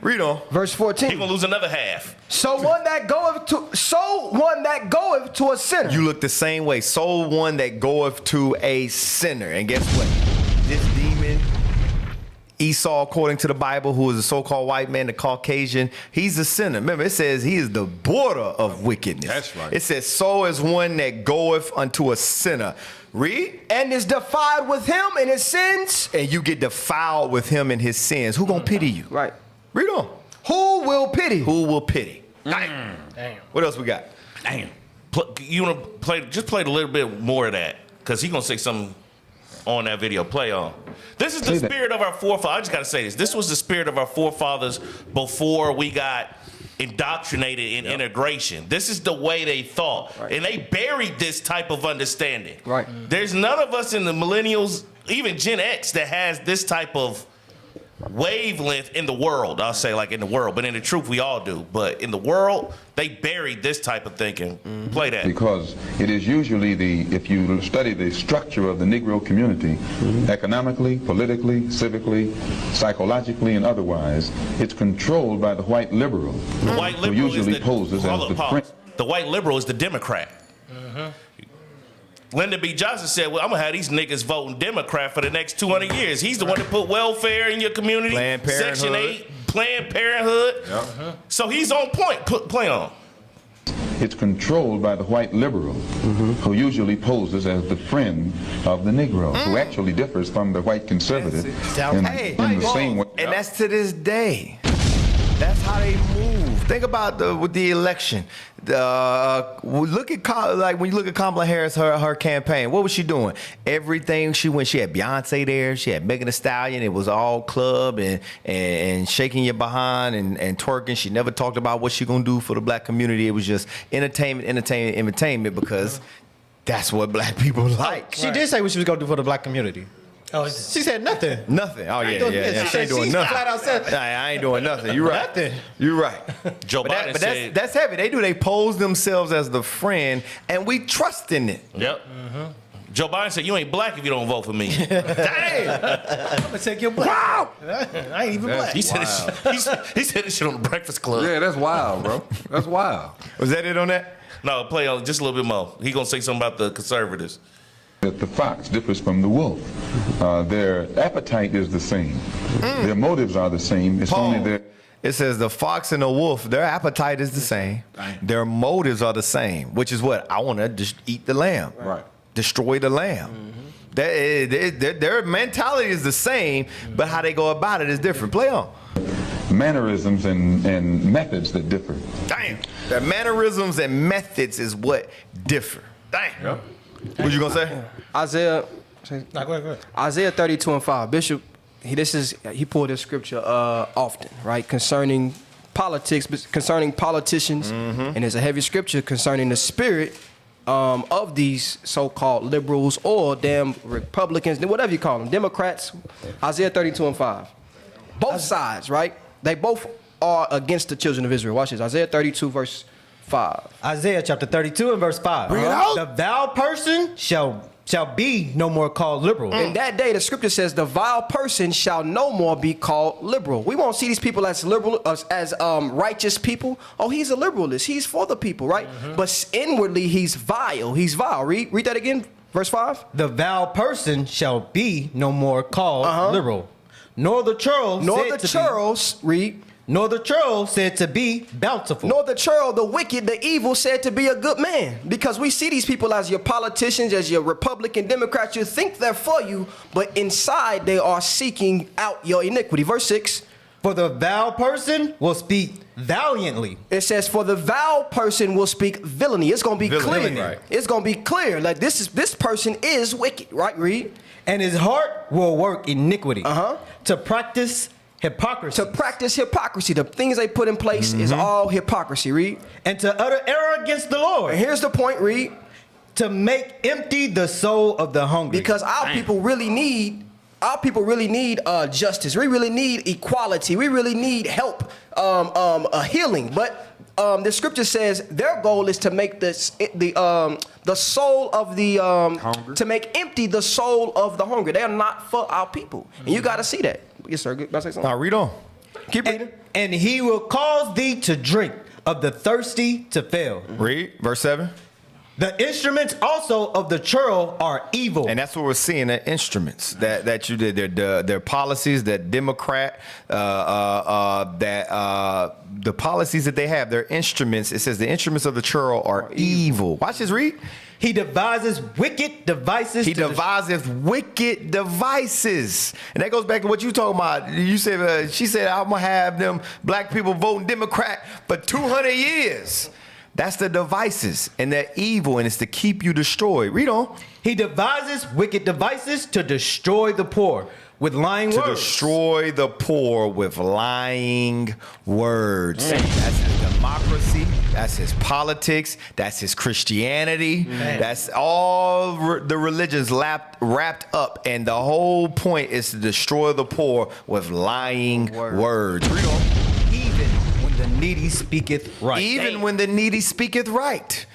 Read on. Verse 14. He gonna lose another half. So one that goeth to a sinner. You look the same way. So one that goeth to a sinner. And guess what? This demon, Esau, according to the Bible, who is a so-called white man, the Caucasian, he's a sinner. Remember, it says he is the border of wickedness. That's right. It says, so is one that goeth unto a sinner. Read. And is defiled with him in his sins. And you get defiled with him in his sins. Who gonna pity you? Right. Read on. Who will pity? Who will pity? Damn. What else we got? Damn. You wanna play? Just play a little bit more of that, cause he gonna say something on that video. Play on. This is the spirit of our forefathers. I just gotta say this. This was the spirit of our forefathers before we got indoctrinated in integration. This is the way they thought, and they buried this type of understanding. Right. There's none of us in the millennials, even Gen X, that has this type of wavelength in the world. I'll say like in the world, but in the truth we all do. But in the world, they buried this type of thinking. Play that. Because it is usually if you study the structure of the Negro community, economically, politically, civically, psychologically, and otherwise, it's controlled by the white liberal, The white liberal who usually is the, poses as the prince. The white liberal is the Democrat. Lyndon B. Johnson said, well, I'm going to have these niggas voting Democrat for the next 200 years. He's the one that put welfare in your community. Planned Parenthood. Section 8, Planned Parenthood. Yep. So he's on point. Play on. It's controlled by the white liberal, who usually poses as the friend of the Negro, who actually differs from the white conservative in the same way. And that's to this day. That's how they move. Think about with the election. Look at when you look at Kamala Harris, her campaign. What was she doing? Everything she went. She had Beyonce there. She had Megan Thee Stallion. It was all club and shaking your behind and twerking. She never talked about what she gonna do for the black community. It was just entertainment because that's what black people like. She did say what she was gonna do for the black community. Oh, she said nothing. Nothing. Oh yeah. She ain't doing she's nothing. flat out said, I ain't doing nothing. You're right. Nothing. You're right. Joe Biden said, that's heavy. They pose themselves as the friend, and we trust in it. Yep. Joe Biden said, you ain't black if you don't vote for me. Damn. I'm gonna take your black. Wow. I ain't even black. He said this shit on the Breakfast Club. Yeah, that's wild, bro. That's wild. Was that it on that? No, play on just a little bit more. He gonna say something about the conservatives. That the fox differs from the wolf. Their appetite is the same. Their motives are the same. It's only their... It says the fox and the wolf, their appetite is the same. Their motives are the same, which is what? I want to just eat the lamb. Right. Destroy the lamb. Their mentality is the same, but how they go about it is different. Play on. Mannerisms and methods that differ. Damn. Their mannerisms and methods is what differ. Damn. Yep. What you gonna say? Isaiah. Nah, go ahead. Isaiah 32:5. Bishop, he pulled this scripture often, right? Concerning politics, concerning politicians, and there's a heavy scripture concerning the spirit of these so-called liberals or damn Republicans, whatever you call them, Democrats. Isaiah 32:5. Both sides, right? They both are against the children of Israel. Watch this. Isaiah 32 verse 5. Isaiah chapter 32 and verse 5. Bring it out. The vile person shall be no more called liberal. In that day, the scripture says, the vile person shall no more be called liberal. We won't see these people as liberal, as righteous people. Oh, he's a liberalist. He's for the people, right? But inwardly, he's vile. He's vile. Read that again, verse 5. The vile person shall be no more called liberal. Nor the churl said to be bountiful. Nor the churl, the wicked, the evil, said to be a good man. Because we see these people as your politicians, as your Republican Democrats. You think they're for you, but inside they are seeking out your iniquity. Verse 6. For the vile person will speak valiantly. It says, for the vile person will speak villainy. It's going to be clear. Right. It's going to be clear. Like this person is wicked. Right, read. And his heart will work iniquity. To practice hypocrisy. The things they put in place is all hypocrisy. Read. And to utter error against the Lord. And here's the point. Read. To make empty the soul of the hungry. Because our people really need our people really need justice. We really need equality. We really need help, a healing. But the scripture says their goal is to make the soul of the to make empty the soul of the hungry. They are not for our people, and you got to see that. Yes, sir. About to say something? Now read on. Keep reading. And he will cause thee to drink of the thirsty to fail. Read verse 7. The instruments also of the churl are evil. And that's what we're seeing, the instruments that you did, their policies, that Democrat, the policies that they have, their instruments. It says the instruments of the churl are evil. Watch this, read. He devises wicked devices. He devises wicked devices. And that goes back to what you talking about. You said, she said, I'm going to have them black people voting Democrat for 200 years. That's the devices, and they're evil, and it's to keep you destroyed. Read on. He devises wicked devices to destroy the poor with lying words. To destroy the poor with lying words. That's his democracy. That's his politics. That's his Christianity. That's all the religions wrapped up, and the whole point is to destroy the poor with lying words. Read on. The needy speaketh right. Even when the needy speaketh right.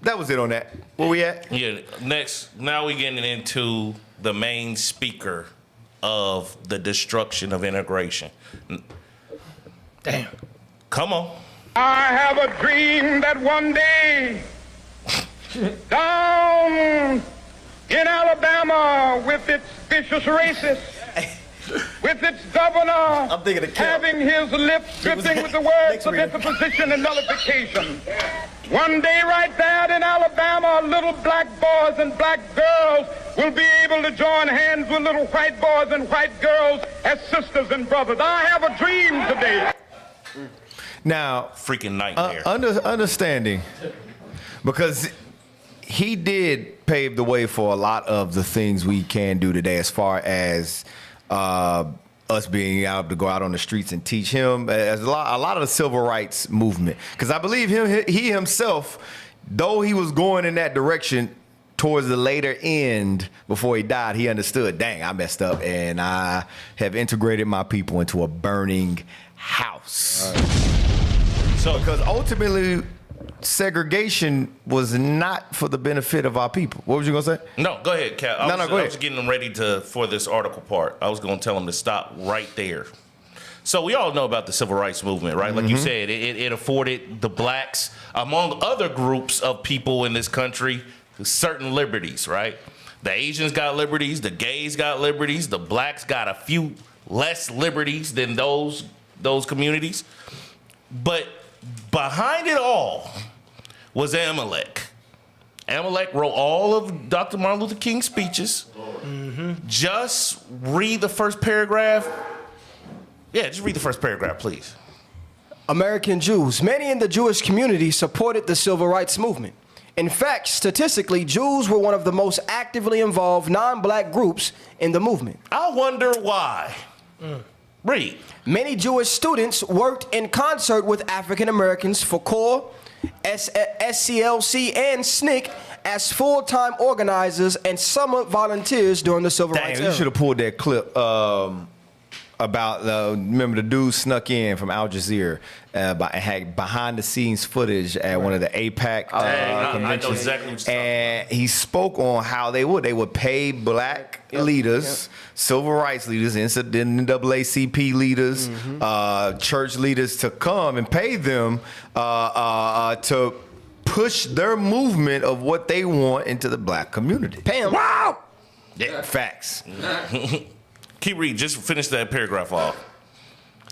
That was it on that. Where we at? Yeah, next, now we're getting into the main speaker of the destruction of integration. Damn. Come on. I have a dream that one day down in Alabama with its vicious racists, with its governor having his lips dripping with the words of interposition and nullification. One day right there in Alabama, little black boys and black girls will be able to join hands with little white boys and white girls as sisters and brothers. I have a dream today. Now, freaking nightmare. Understanding, because he did pave the way for a lot of the things we can do today as far as us being able to go out on the streets and teach him, as a lot of the civil rights movement. Because I believe he himself, though he was going in that direction towards the later end before he died, he understood, dang, I messed up and I have integrated my people into a burning house. So, because ultimately, segregation was not for the benefit of our people. What was you gonna say? No, go ahead, Cap. Go ahead. I was getting them ready for this article part. I was gonna tell them to stop right there. So we all know about the civil rights movement, right? Like you said, it afforded the blacks, among other groups of people in this country, certain liberties, right? The Asians got liberties, the gays got liberties, the blacks got a few less liberties than those communities. But behind it all was Amalek. Amalek wrote all of Dr. Martin Luther King's speeches. Just read the first paragraph. Yeah, just read the first paragraph, please. American Jews. Many in the Jewish community supported the civil rights movement. In fact, statistically, Jews were one of the most actively involved non-black groups in the movement. I wonder why. Read. Many Jewish students worked in concert with African Americans for CORE, SCLC, and SNCC as full-time organizers and summer volunteers during the civil rights era. You should have pulled that clip about remember the dude snuck in from Al Jazeera, had behind-the-scenes footage at one of the AIPAC conventions. I know exactly what you're and he spoke on how they would pay black leaders, civil rights leaders, NAACP leaders, church leaders to come and pay them to push their movement of what they want into the black community. Pay them. Wow! Yeah, facts. Keep reading. Just finish that paragraph off.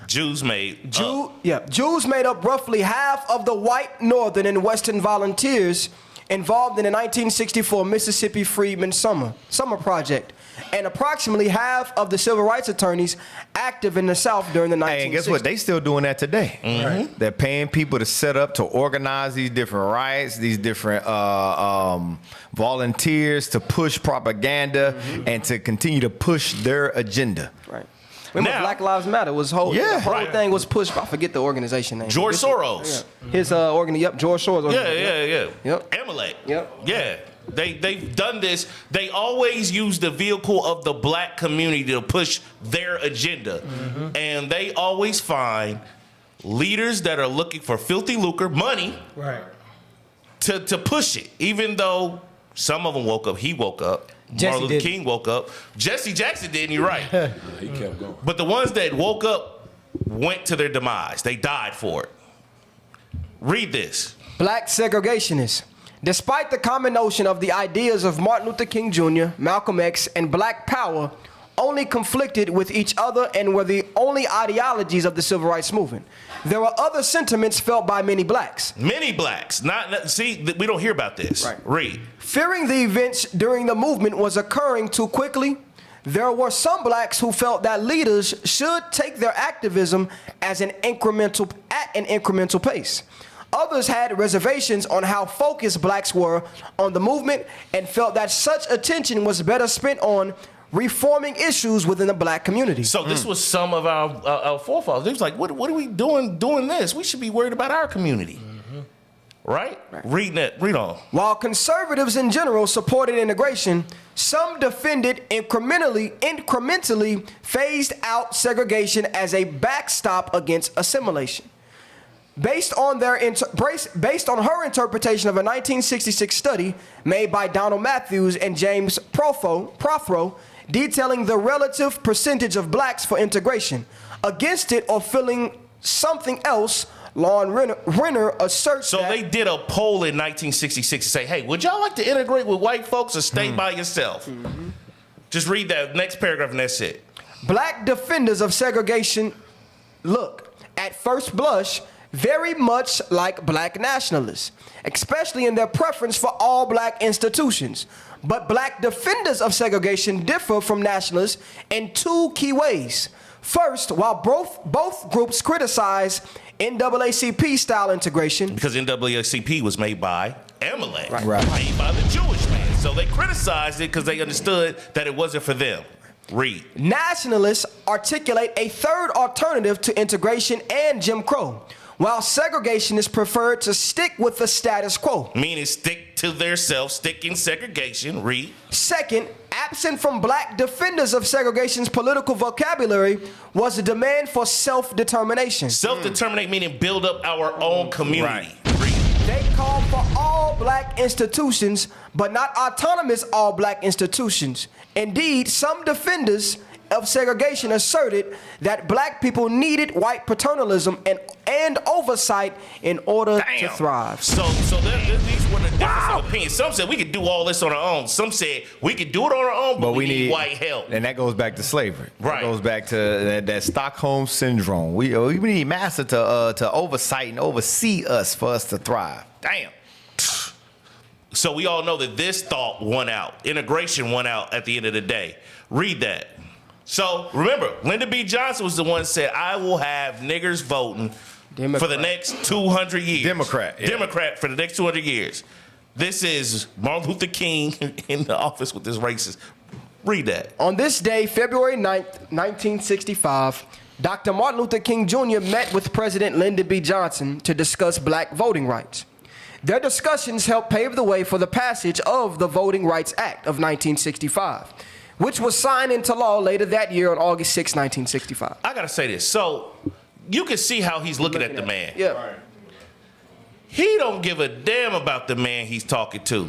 Jews made up roughly half of the white Northern and Western volunteers involved in the 1964 Mississippi Freedman Summer Project, and approximately half of the civil rights attorneys active in the South during the 1960s. Hey, and guess what? They still doing that today. Right. They're paying people to set up, to organize these different rights, these different volunteers to push propaganda and to continue to push their agenda. Right. Remember, Black Lives Matter was the whole thing was pushed. I forget the organization name. George Soros. His George Soros. Yeah. Amalek. Yep. Yeah. They've done this. They always use the vehicle of the black community to push their agenda. And they always find leaders that are looking for filthy lucre, money, Right. to push it. Even though some of them woke up. He woke up. Martin Luther King woke up. Jesse Jackson didn't, you're right. He kept going. But the ones that woke up went to their demise. They died for it. Read this. Black segregationists. Despite the common notion of the ideas of Martin Luther King Jr., Malcolm X, and Black Power only conflicted with each other and were the only ideologies of the civil rights movement, there were other sentiments felt by many blacks. Many blacks. See, we don't hear about this. Right. Read. Fearing the events during the movement was occurring too quickly, there were some blacks who felt that leaders should take their activism at an incremental pace. Others had reservations on how focused blacks were on the movement and felt that such attention was better spent on reforming issues within the black community. So this was some of our forefathers. They was like, what are we doing this? We should be worried about our community. Right? Read on. While conservatives in general supported integration, some defended incrementally phased out segregation as a backstop against assimilation. Based on her interpretation of a 1966 study made by Donald Matthews and James Prothro, detailing the relative percentage of blacks for integration. Against it or feeling something else, Lon Renner asserts So they did a poll in 1966 to say, hey, would y'all like to integrate with white folks or stay by yourself? Just read that next paragraph and that's it. Black defenders of segregation look, at first blush, very much like black nationalists, especially in their preference for all black institutions. But black defenders of segregation differ from nationalists in two key ways. First, while both groups criticize NAACP-style integration. Because NAACP was made by Amalek, Right. made by the Jewish man. So they criticized it because they understood that it wasn't for them. Read. Nationalists articulate a third alternative to integration and Jim Crow, while segregationists prefer to stick with the status quo. Meaning stick to their self, stick in segregation. Read. Second, absent from black defenders of segregation's political vocabulary was a demand for self-determination. Self-determinate meaning build up our own community. They called for all black institutions, but not autonomous all black institutions. Indeed, some defenders of segregation asserted that black people needed white paternalism and oversight in order to thrive. So these were the difference of opinion. Some said we could do all this on our own. Some said we could do it on our own, but we need white help. And that goes back to slavery. Right. It goes back to that Stockholm syndrome. We need master to oversight and oversee us for us to thrive. Damn. So we all know that this thought won out. Integration won out at the end of the day. Read that. So remember, Lyndon B. Johnson was the one that said, I will have niggers voting for the next 200 years. Democrat for the next 200 years. This is Martin Luther King in the office with this racist. Read that. On this day, February 9th, 1965, Dr. Martin Luther King Jr. met with President Lyndon B. Johnson to discuss black voting rights. Their discussions helped pave the way for the passage of the Voting Rights Act of 1965, which was signed into law later that year on August 6, 1965. I gotta say this. So you can see how he's looking at the man. Yeah. Right. He don't give a damn about the man he's talking to.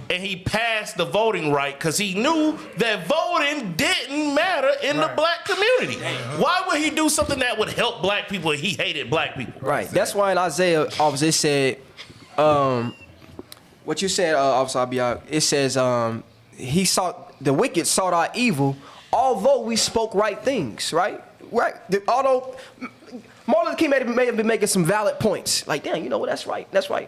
And he passed the voting right because he knew that voting didn't matter in the black community. Why would he do something that would help black people if he hated black people? Right. That's why in Isaiah, obviously, it said, what you said, Officer Abiyah, it says, the wicked sought our evil, although we spoke right things, right? Right. Although Martin Luther King may have been making some valid points. Like, damn, you know what, that's right.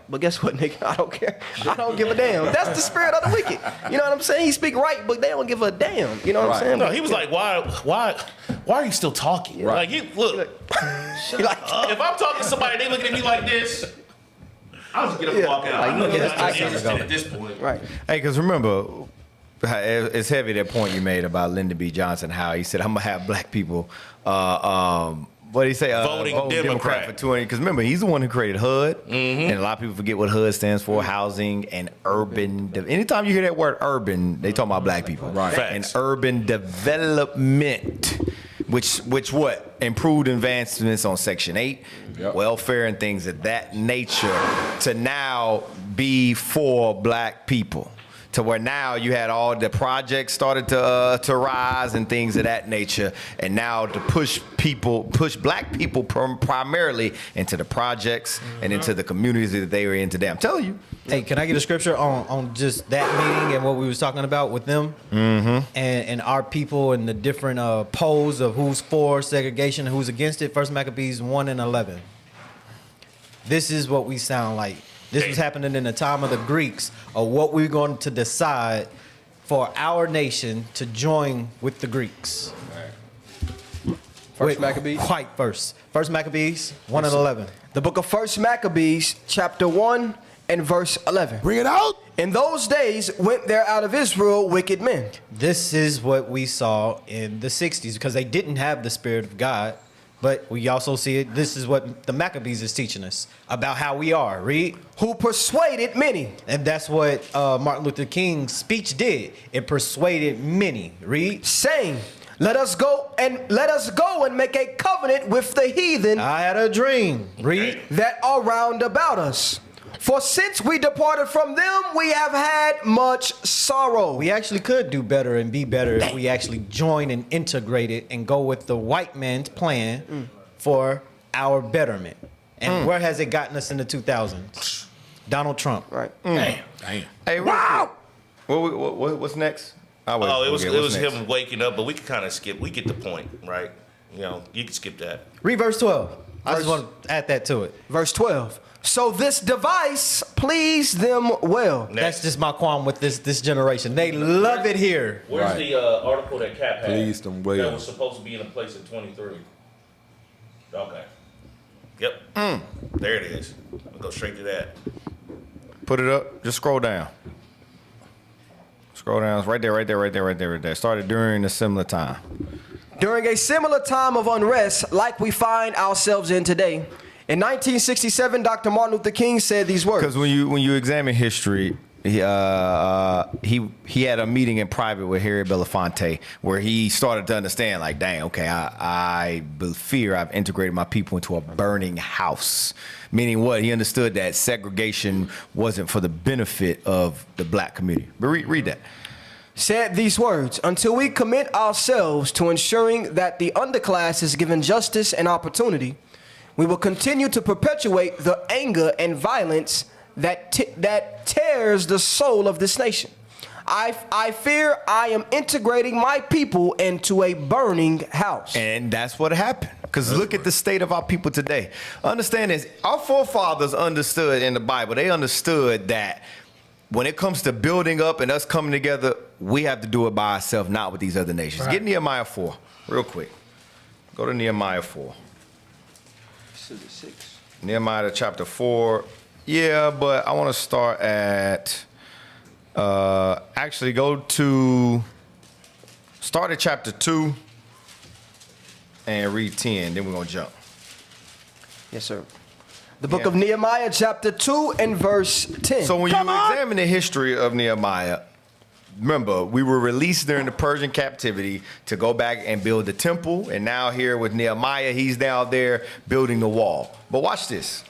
But guess what, nigga? I don't care. I don't give a damn. That's the spirit of the wicked. You know what I'm saying? He speak right, but they don't give a damn. You know what I'm saying? No, he was like, why are you still talking? Like, look, if I'm talking to somebody, they looking at me like this, I'll just get up and walk out. I'm not interested at this point. Right. Hey, because remember, it's heavy that point you made about Lyndon B. Johnson, how he said, I'm going to have black people What did he say? Voting Democrat. for 20. Because remember, he's the one who created HUD. And a lot of people forget what HUD stands for: housing and urban. Anytime you hear that word urban, they talk about black people. Right. And urban development. Which what? Improved advancements on Section 8, welfare and things of that nature to now be for black people. To where now you had all the projects started to rise and things of that nature, and now to push black people primarily into the projects and into the communities that they were in today. I'm telling you. Hey, can I get a scripture on just that meeting and what we was talking about with them and our people and the different poles of who's for segregation and who's against it? First Maccabees 1:11. This is what we sound like. This was happening in the time of the Greeks, of what we're going to decide for our nation to join with the Greeks. First Maccabees? Quite first. First Maccabees 1:11. The book of First Maccabees, chapter 1 and verse 11. Bring it out. In those days went there out of Israel wicked men. This is what we saw in the 60s because they didn't have the Spirit of God. But we also see it. This is what the Maccabees is teaching us about how we are. Read. Who persuaded many. And that's what Martin Luther King's speech did. It persuaded many. Read. Saying, let us go and make a covenant with the heathen. I had a dream. Read. That are round about us. For since we departed from them, we have had much sorrow. We actually could do better and be better if we actually join and integrate it and go with the white man's plan for our betterment. And where has it gotten us in the 2000s? Donald Trump. Right. Damn. Hey, wow. What's next? It was him waking up, but we can kind of skip. We get the point, right? You know, you can skip that. Read verse 12. I just want to add that to it. Verse 12. So this device pleased them well. That's just my qualm with this generation. They love it here. Where's the article that Cap had? Pleased them well. That was supposed to be in a place at 23. Okay. Yep. There it is. I'll go straight to that. Put it up. Just scroll down. Scroll down. It's right there. Started during a similar time. During a similar time of unrest like we find ourselves in today. In 1967, Dr. Martin Luther King said these words. Because when you examine history, he had a meeting in private with Harry Belafonte where he started to understand, like, dang, okay, I fear I've integrated my people into a burning house. Meaning what? He understood that segregation wasn't for the benefit of the black community. But read that. Said these words, until we commit ourselves to ensuring that the underclass is given justice and opportunity, we will continue to perpetuate the anger and violence that tears the soul of this nation. I fear I am integrating my people into a burning house. And that's what happened. Because look at the state of our people today. Understand this. Our forefathers understood in the Bible. They understood that when it comes to building up and us coming together, we have to do it by ourselves, not with these other nations. Right. Get Nehemiah 4 real quick. Go to Nehemiah 4. Nehemiah chapter 4. Yeah, but I want to start at, actually start at chapter 2 and read 10. Then we're going to jump. Yes, sir. The book of Nehemiah chapter 2 and verse 10. So when you examine the history of Nehemiah, remember, we were released during the Persian captivity to go back and build the temple. And now here with Nehemiah, he's now there building the wall. But watch this.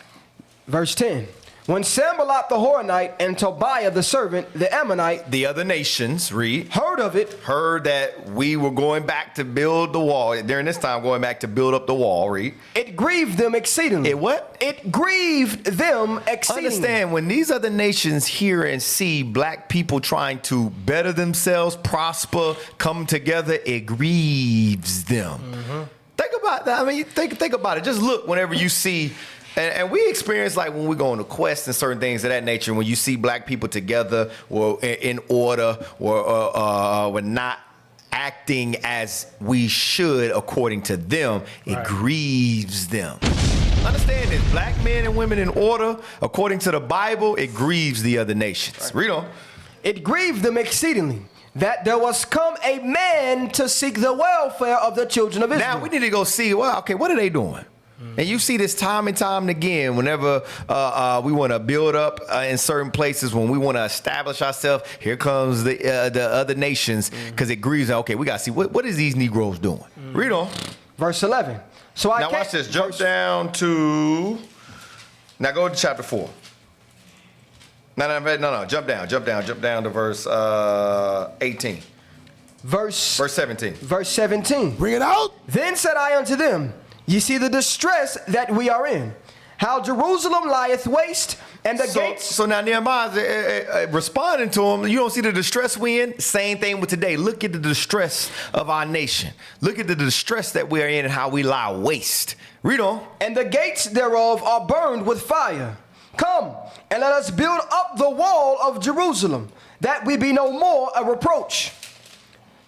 Verse 10. When Sanballat the Horonite and Tobiah the servant, the Ammonite, the other nations, read, heard of it, heard that we were going back to build the wall, during this time going back to build up the wall, read. It grieved them exceedingly. It what? It grieved them exceedingly. Understand, when these other nations hear and see black people trying to better themselves, prosper, come together, it grieves them. Think about that. I mean, think about it. Just look whenever you see. And we experience, like, when we go on a quest and certain things of that nature, when you see black people together or in order or we're not acting as we should according to them, it grieves them. Understand this, black men and women in order, according to the Bible, it grieves the other nations. Read on. It grieved them exceedingly. that there was come a man to seek the welfare of the children of Israel. Now we need to go see, well, okay, what are they doing? And you see this time and time again whenever we want to build up in certain places, when we want to establish ourselves, here comes the other nations, because it grieves. Okay, we got to see, what is these Negroes doing? Read on. Verse 11. So I now watch this. Jump down to, now go to chapter 4. No, jump down to verse 18. Verse 17. Verse 17. Bring it out. Then said I unto them, ye see the distress that we are in, how Jerusalem lieth waste, and the gates. So now Nehemiah's responding to him. You don't see the distress we in? Same thing with today. Look at the distress of our nation. Look at the distress that we are in and how we lie waste. Read on. And the gates thereof are burned with fire. Come, and let us build up the wall of Jerusalem, that we be no more a reproach.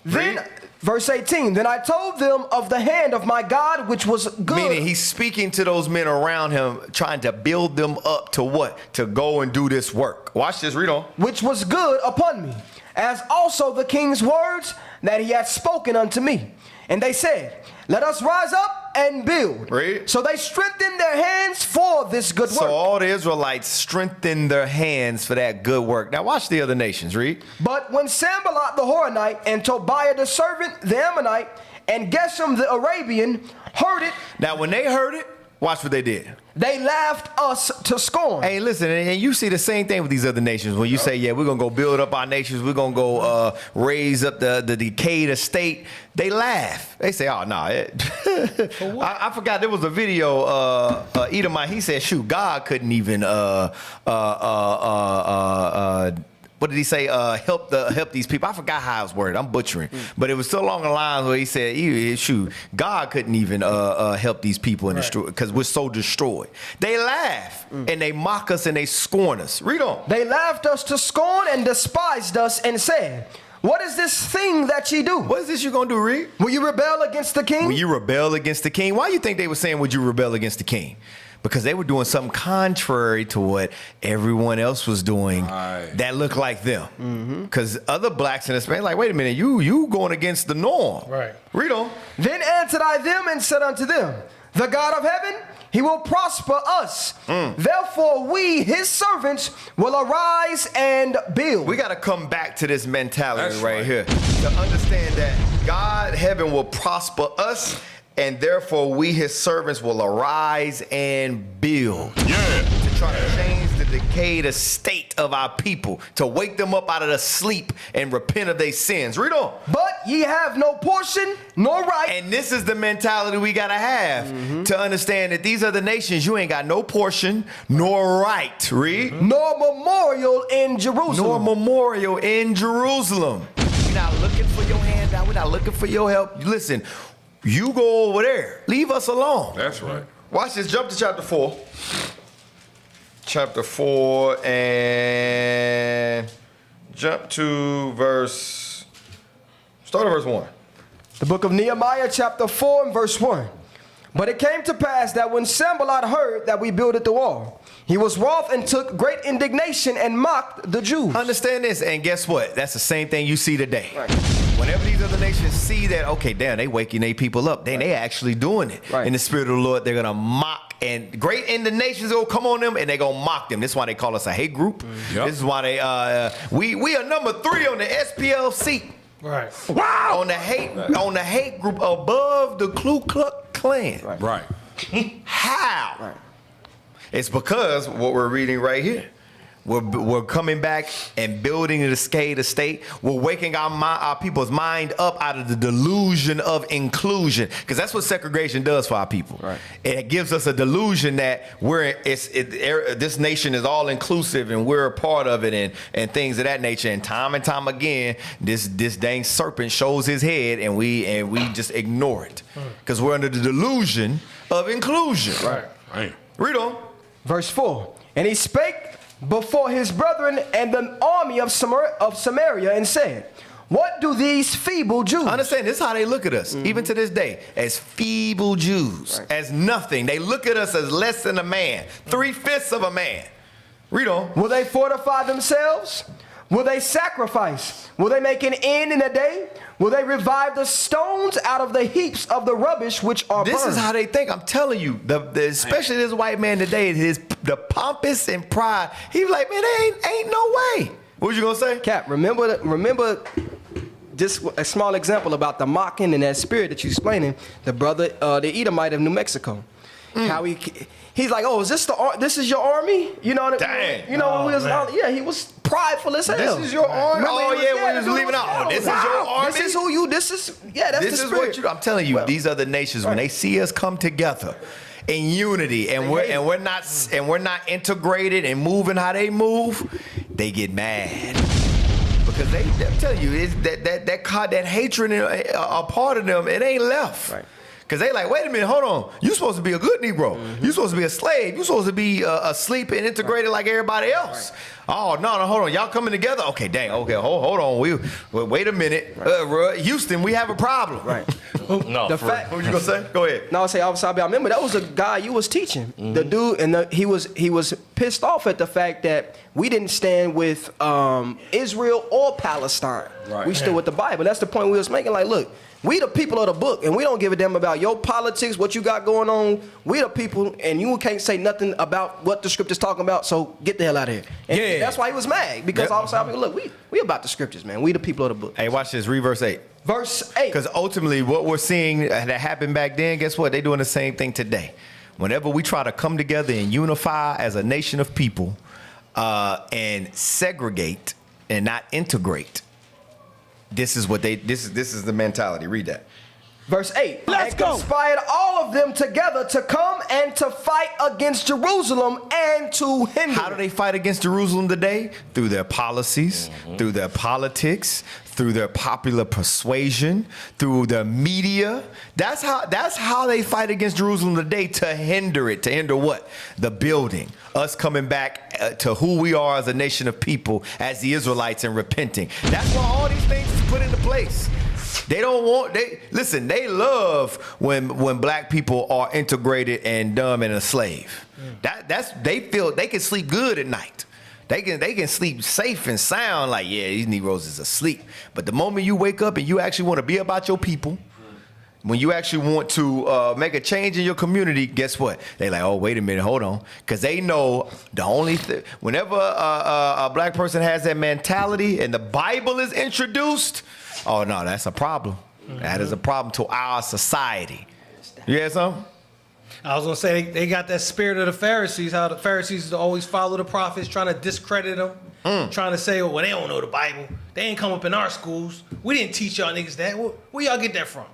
Then, verse 18, then I told them of the hand of my God, which was good. Meaning he's speaking to those men around him, trying to build them up to what? To go and do this work. Watch this, read on. Which was good upon me, as also the king's words that he had spoken unto me. And they said, let us rise up and build. Read. So they strengthened their hands for this good work. So all the Israelites strengthened their hands for that good work. Now watch the other nations, read. But when Sanballat the Horonite and Tobiah the servant, the Ammonite, and Geshem the Arabian heard it. Now when they heard it, watch what they did. They laughed us to scorn. Hey, listen, and you see the same thing with these other nations. When you say, yeah, we're going to go build up our nations, we're going to go raise up the decayed estate, they laugh. They say, oh, no. I forgot there was a video, Edomite, he said, shoot, God couldn't even what did he say? Help these people. I forgot how it was worded. I'm butchering, but it was still along the lines where he said, "Shoot, God couldn't even help these people because we're so destroyed." They laugh and they mock us and they scorn us. Read on. They laughed us to scorn and despised us and said, what is this thing that ye do? What is this you're gonna do, Reed? Will you rebel against the king? Will you rebel against the king? Why do you think they were saying, would you rebel against the king? Because they were doing something contrary to what everyone else was doing that looked like them. Because other blacks in the Hispanics, like, wait a minute, you going against the norm. Right. Read on. Then answered I them and said unto them, the God of heaven, he will prosper us. Therefore we, his servants, will arise and build. We got to come back to this mentality right here. To understand that God, heaven, will prosper us, and therefore we, his servants, will arise and build. Yeah. To try to change the decayed estate of our people, to wake them up out of the sleep and repent of their sins. Read on. But ye have no portion nor right. And this is the mentality we got to have to understand that these other nations, you ain't got no portion nor right. Read. Nor memorial in Jerusalem. Nor memorial in Jerusalem. We're not looking for your handout. We're not looking for your help. Listen. You go over there. Leave us alone. That's right. Watch this. Jump to chapter 4. Chapter 4 and jump to start at verse 1. The book of Nehemiah chapter 4 and verse 1. But it came to pass that when Sanballat heard that we builded the wall, he was wroth and took great indignation and mocked the Jews. Understand this, and guess what? That's the same thing you see today. Right. Whenever these other nations see that, okay, damn, they waking their people up. They actually doing it. Right. In the spirit of the Lord, they're going to mock. And great indignation will come on them, and they're going to mock them. This is why they call us a hate group. This is why they, we are number 3 on the SPLC. Right. Wow. On the hate group above the Ku Klux Klan. Right. How? Right. It's because what we're reading right here. We're coming back and building a decayed estate. We're waking our people's mind up out of the delusion of inclusion, because that's what segregation does for our people. Right. It gives us a delusion that this nation is all inclusive and we're a part of it and things of that nature. And time again, this dang serpent shows his head and we just ignore it because we're under the delusion of inclusion. Right. Read on. Verse 4. And he spake before his brethren and the army of Samaria and said, what do these feeble Jews? Understand, this is how they look at us, even to this day, as feeble Jews, as nothing. They look at us as less than a man, 3/5 of a man. Read on. Will they fortify themselves? Will they sacrifice? Will they make an end in a day? Will they revive the stones out of the heaps of the rubbish which are This burned? is how they think. I'm telling you, especially this white man today, the pompous and pride. He's like, man, ain't no way. What was you gonna say? Cap, remember just a small example about the mocking and that spirit that you're explaining. The brother, the Edomite of New Mexico, how he's like, oh, this is your army? You know what I mean? You know, he was prideful as hell. This is your army? When he was leaving out. This is your army? This is who you, that's the spirit. This is what I'm telling you, these other nations, when they see us come together in unity and we're not integrated and moving how they move, they get mad. Because I'm telling you, it's that hatred a part of them, it ain't left. Right. Because they like, wait a minute, hold on. You supposed to be a good Negro. Mm-hmm. You supposed to be a slave. You supposed to be asleep and integrated like everybody else. Right. Oh, no, hold on. Y'all coming together? Okay, dang. Okay, hold on. Wait a minute. Right. Houston, we have a problem. Right. No, what were you going to say? Go ahead. No, I say, I remember that was a guy you was teaching. Mm-hmm. The dude, and he was pissed off at the fact that we didn't stand with Israel or Palestine. Right. We stood with the Bible. That's the point we was making. Like, look, we the people of the book, and we don't give a damn about your politics, what you got going on. We the people, and you can't say nothing about what the scripture's talking about, so get the hell out of here. And that's why he was mad, because all of a sudden, look, we about the scriptures, man. We the people of the book. Hey, watch this. Read verse 8. Verse 8. Because ultimately, what we're seeing that happened back then, guess what? They're doing the same thing today. Whenever we try to come together and unify as a nation of people and segregate and not integrate, this is the mentality. Read that. Verse 8. Let's go. Conspired all of them together to come and to fight against Jerusalem and to hinder. How do they fight against Jerusalem today? Through their policies, through their politics, through their popular persuasion, through the media. That's how they fight against Jerusalem today, to hinder it. To hinder what? The building. Us coming back to who we are as a nation of people, as the Israelites, and repenting. That's why all these things is put into place. They don't want, they love when black people are integrated and dumb and a slave. They feel they can sleep good at night. They can sleep safe and sound like, yeah, these Negroes is asleep. But the moment you wake up and you actually want to be about your people, when you actually want to make a change in your community, guess what? They like, oh, wait a minute, hold on. Because they know the only thing, whenever a black person has that mentality and the Bible is introduced, oh, no, that's a problem. Mm-hmm. That is a problem to our society. You hear something? I was going to say, they got that spirit of the Pharisees, how the Pharisees always follow the prophets, trying to discredit them, trying to say, oh, well, they don't know the Bible. They ain't come up in our schools. We didn't teach y'all niggas that. Where y'all get that from?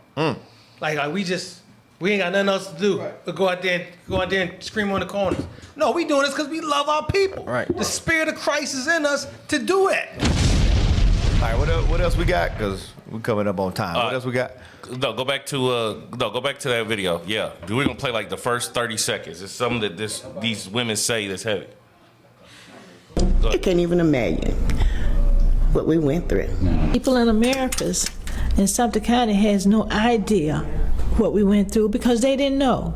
Like we ain't got nothing else to do but go out there and scream on the corners. No, we doing this because we love our people. Right. The spirit of Christ is in us to do it. All right, what else we got? Because we're coming up on time. What else we got? No, go back to that video. Yeah, we're gonna play like the first 30 seconds. It's something that these women say that's heavy. You can't even imagine what we went through. People in Americas and Sumter County has no idea what we went through because they didn't know.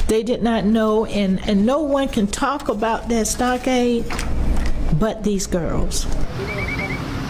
They did not know, and no one can talk about that stockade but these girls.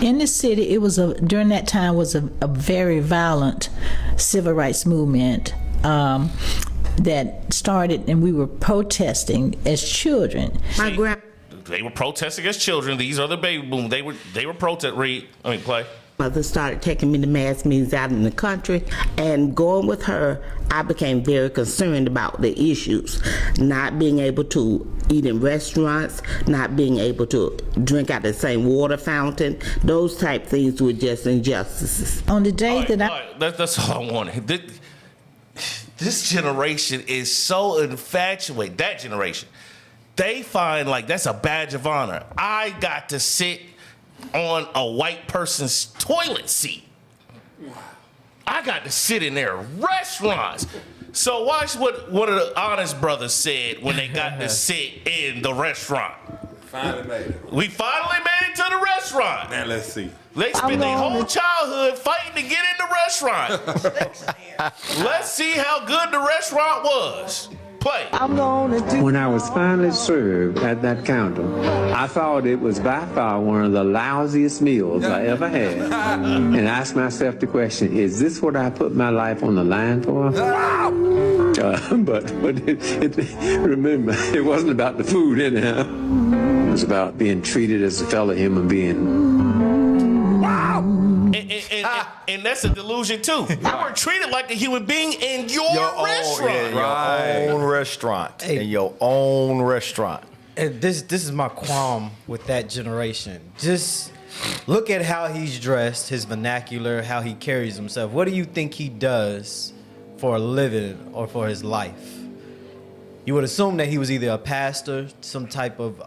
In the city, during that time was a very violent civil rights movement that started, and we were protesting as children. They were protesting as children. These are the baby boom. They were protesting. Play. Mother started taking me to mass meetings out in the country, and going with her, I became very concerned about the issues. Not being able to eat in restaurants, not being able to drink out the same water fountain. Those type things were just injustices. On the day that's all I wanted. This generation is so infatuated. That generation, they find like that's a badge of honor. I got to sit on a white person's toilet seat. I got to sit in their restaurants. So watch what one of the honest brothers said when they got to sit in the restaurant. Finally made it. We finally made it to the restaurant. Now let's see. They spent their whole childhood fighting to get in the restaurant. Let's see how good the restaurant was. Play. When I was finally served at that counter, I thought it was by far one of the lousiest meals I ever had. And I asked myself the question, is this what I put my life on the line for? But remember, it wasn't about the food anyhow. It was about being treated as a fellow human being. Wow! And that's a delusion too. You were treated like a human being in your restaurant. Your own restaurant. In your own restaurant. And this is my qualm with that generation. Just look at how he's dressed, his vernacular, how he carries himself. What do you think he does for a living or for his life? You would assume that he was either a pastor, some type of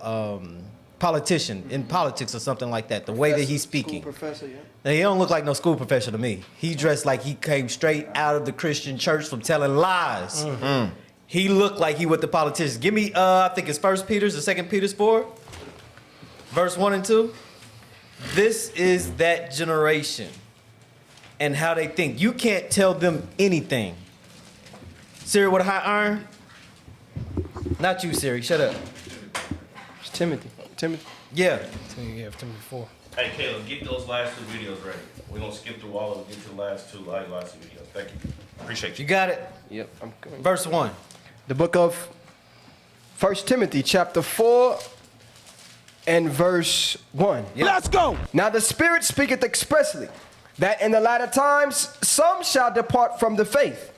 politician in politics or something like that. The way that he's speaking. School professor, yeah. Now, he don't look like no school professor to me. He dressed like he came straight out of the Christian church from telling lies. Mm-hmm. He looked like he with the politicians. Give me, I think it's 1 Peter's or 2 Peter's 4, verse 1 and 2. This is that generation and how they think. You can't tell them anything. Siri with a hot iron? Not you, Siri. Shut up. It's Timothy. Yeah. Timothy 4. Hey, Caleb, get those last two videos ready. We're going to skip through all of them, get to the last two videos. Thank you. Appreciate you. You got it? Yep, I'm coming. Verse 1. The book of 1 Timothy, chapter 4, and verse 1. Yep. Let's go! Now the Spirit speaketh expressly, that in the latter times some shall depart from the faith,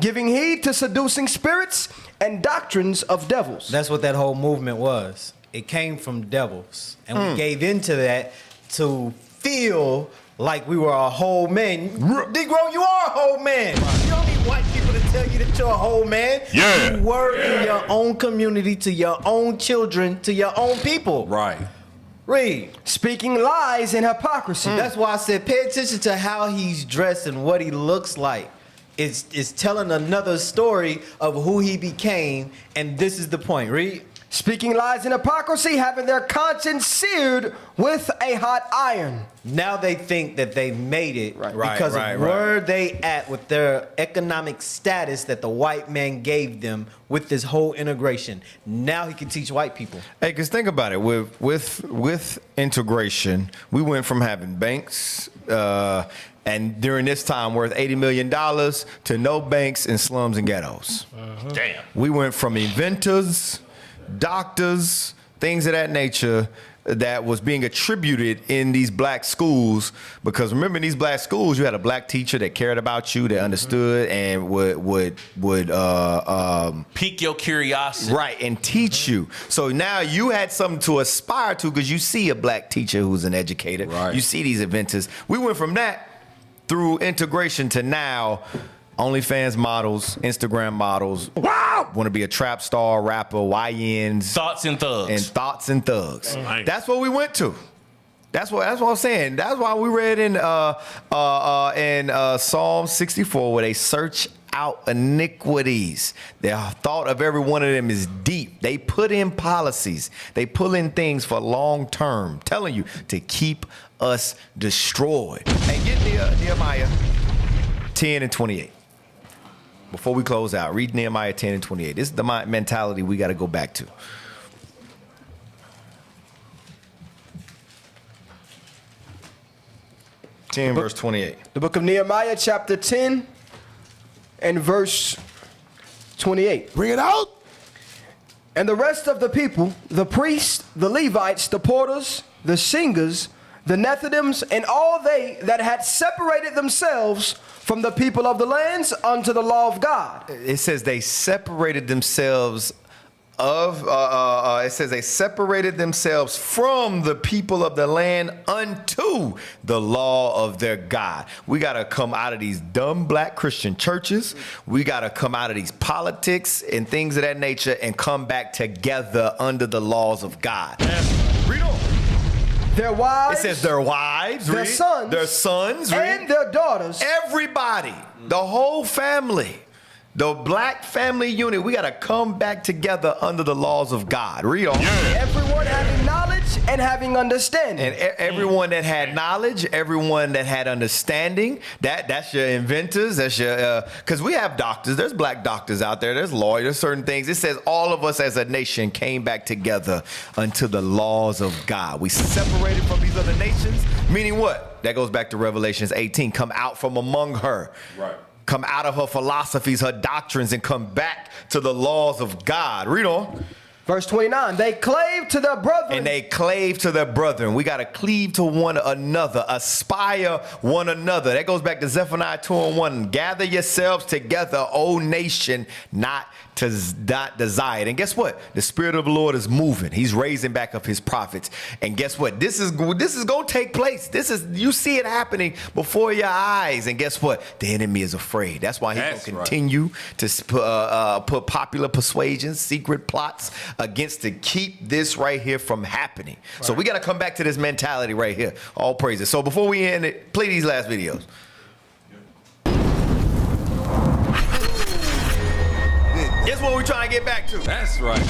giving heed to seducing spirits and doctrines of devils. That's what that whole movement was. It came from devils. And we gave into that to feel like we were a whole man. Negro, you are a whole man. You don't need white people to tell you that you're a whole man. Yeah. You work in your own community, to your own children, to your own people. Right. Read. Speaking lies and hypocrisy. That's why I said pay attention to how he's dressed and what he looks like. It's telling another story of who he became, and this is the point. Read. Speaking lies and hypocrisy, having their conscience seared with a hot iron. Now they think that they made it because of where they at with their economic status that the white man gave them with this whole integration. Now he can teach white people. Hey, because think about it. With integration, we went from having banks and during this time worth $80 million to no banks in slums and ghettos. Damn. We went from inventors, doctors, things of that nature that was being attributed in these black schools, because remember in these black schools you had a black teacher that cared about you, that understood and would pique your curiosity, right, and teach you. So now you had something to aspire to because you see a black teacher who's an educator, you see these inventors. We went from that through integration to now OnlyFans models, Instagram models. Wow! Want to be a trap star, rapper, YNs. Thoughts and thugs. Nice. That's what we went to. That's what I'm saying. That's why we read in Psalm 64 where they search out iniquities. The thought of every one of them is deep. They put in policies. They pull in things for long term, telling you to keep us destroyed. Hey, get Nehemiah 10 and 28. Before we close out, read Nehemiah 10 and 28. This is the mentality we got to go back to. Verse 28. The book of Nehemiah, chapter 10 and verse 28. Bring it out. And the rest of the people, the priests, the Levites, the porters, the singers, the Nethinims, and all they that had separated themselves from the people of the lands unto the law of God. It says they separated themselves they separated themselves from the people of the land unto the law of their God. We got to come out of these dumb black Christian churches. We got to come out of these politics and things of that nature and come back together under the laws of God. Read on. Their wives. It says their wives. Their sons. Their sons. And their daughters. Everybody. The whole family. The black family unit. We got to come back together under the laws of God. Read on. Everyone having knowledge knowledge and having understanding. And everyone that had knowledge, everyone that had understanding, that's your inventors, that's your, because we have doctors, there's black doctors out there, there's lawyers, certain things. It says all of us as a nation came back together unto the laws of God. We separated from these other nations, meaning what? That goes back to Revelations 18, come out from among her. Right. Come out of her philosophies, her doctrines, and come back to the laws of God. Read on. Verse 29, they clave to their brethren. And they clave to their brethren. We got to cleave to one another, aspire one another. That goes back to Zephaniah 2:1. Gather yourselves together, O nation, not desired. And guess what? The Spirit of the Lord is moving. He's raising back up his prophets. And guess what? This is going to take place. You see it happening before your eyes. And guess what? The enemy is afraid. That's why he's going to continue to put popular persuasions, secret plots against to keep this right here from happening. Right. So we got to come back to this mentality right here. All praises. So before we end it, play these last videos. Guess what we're trying to get back to? That's right.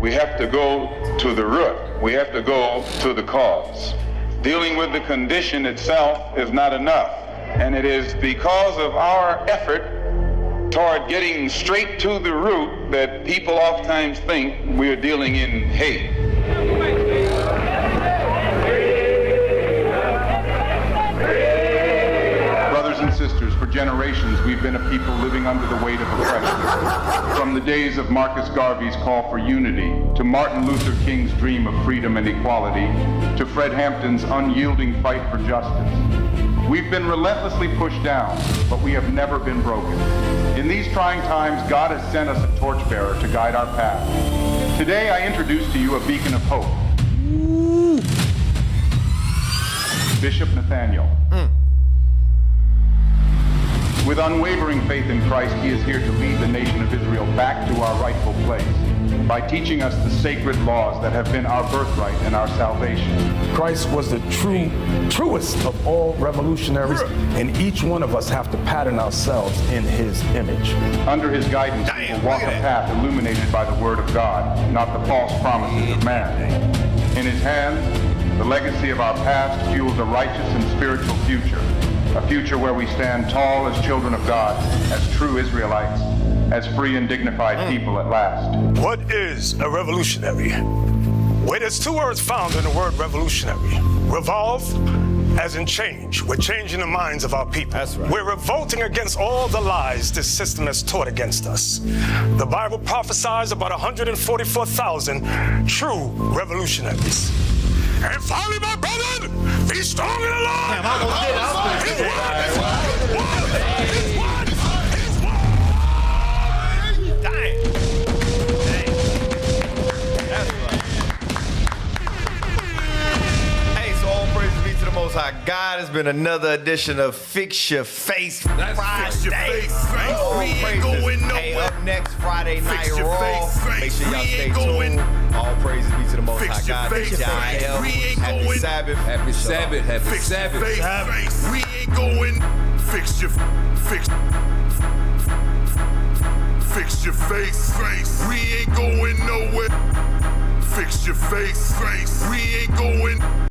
We have to go to the root. We have to go to the cause. Dealing with the condition itself is not enough. And it is because of our effort toward getting straight to the root that people oftentimes think we're dealing in hate. Brothers and sisters, for generations we've been a people living under the weight of oppression. From the days of Marcus Garvey's call for unity, to Martin Luther King's dream of freedom and equality, to Fred Hampton's unyielding fight for justice. We've been relentlessly pushed down, but we have never been broken. In these trying times, God has sent us a torchbearer to guide our path. Today, I introduce to you a beacon of hope. Bishop Nathaniel. With unwavering faith in Christ, he is here to lead the nation of Israel back to our rightful place by teaching us the sacred laws that have been our birthright and our salvation. Christ was the truest of all revolutionaries, and each one of us have to pattern ourselves in his image. Under his guidance, we will walk a path illuminated by the word of God, not the false promises of man. In his hands, the legacy of our past fuels a righteous and spiritual future. A future where we stand tall as children of God, as true Israelites, as free and dignified people at last. What is a revolutionary? Well, there's two words found in the word revolutionary. Revolve, as in change. We're changing the minds of our people. That's right. We're revolting against all the lies this system has taught against us. The Bible prophesies about 144,000 true revolutionaries. And finally, my brother, be strong in the Lord. His word. Dang. That's right. Hey, so all praise be to the Most High God. It's been another edition of Fix Your Face Friday. All praises. Hey, up next Friday Night Raw. Make sure y'all stay tuned. All praises be to the Most High God. Happy Sabbath. Happy Sabbath. Happy Sabbath. We ain't going. Fix your face. We ain't going nowhere. Fix your face. We ain't going.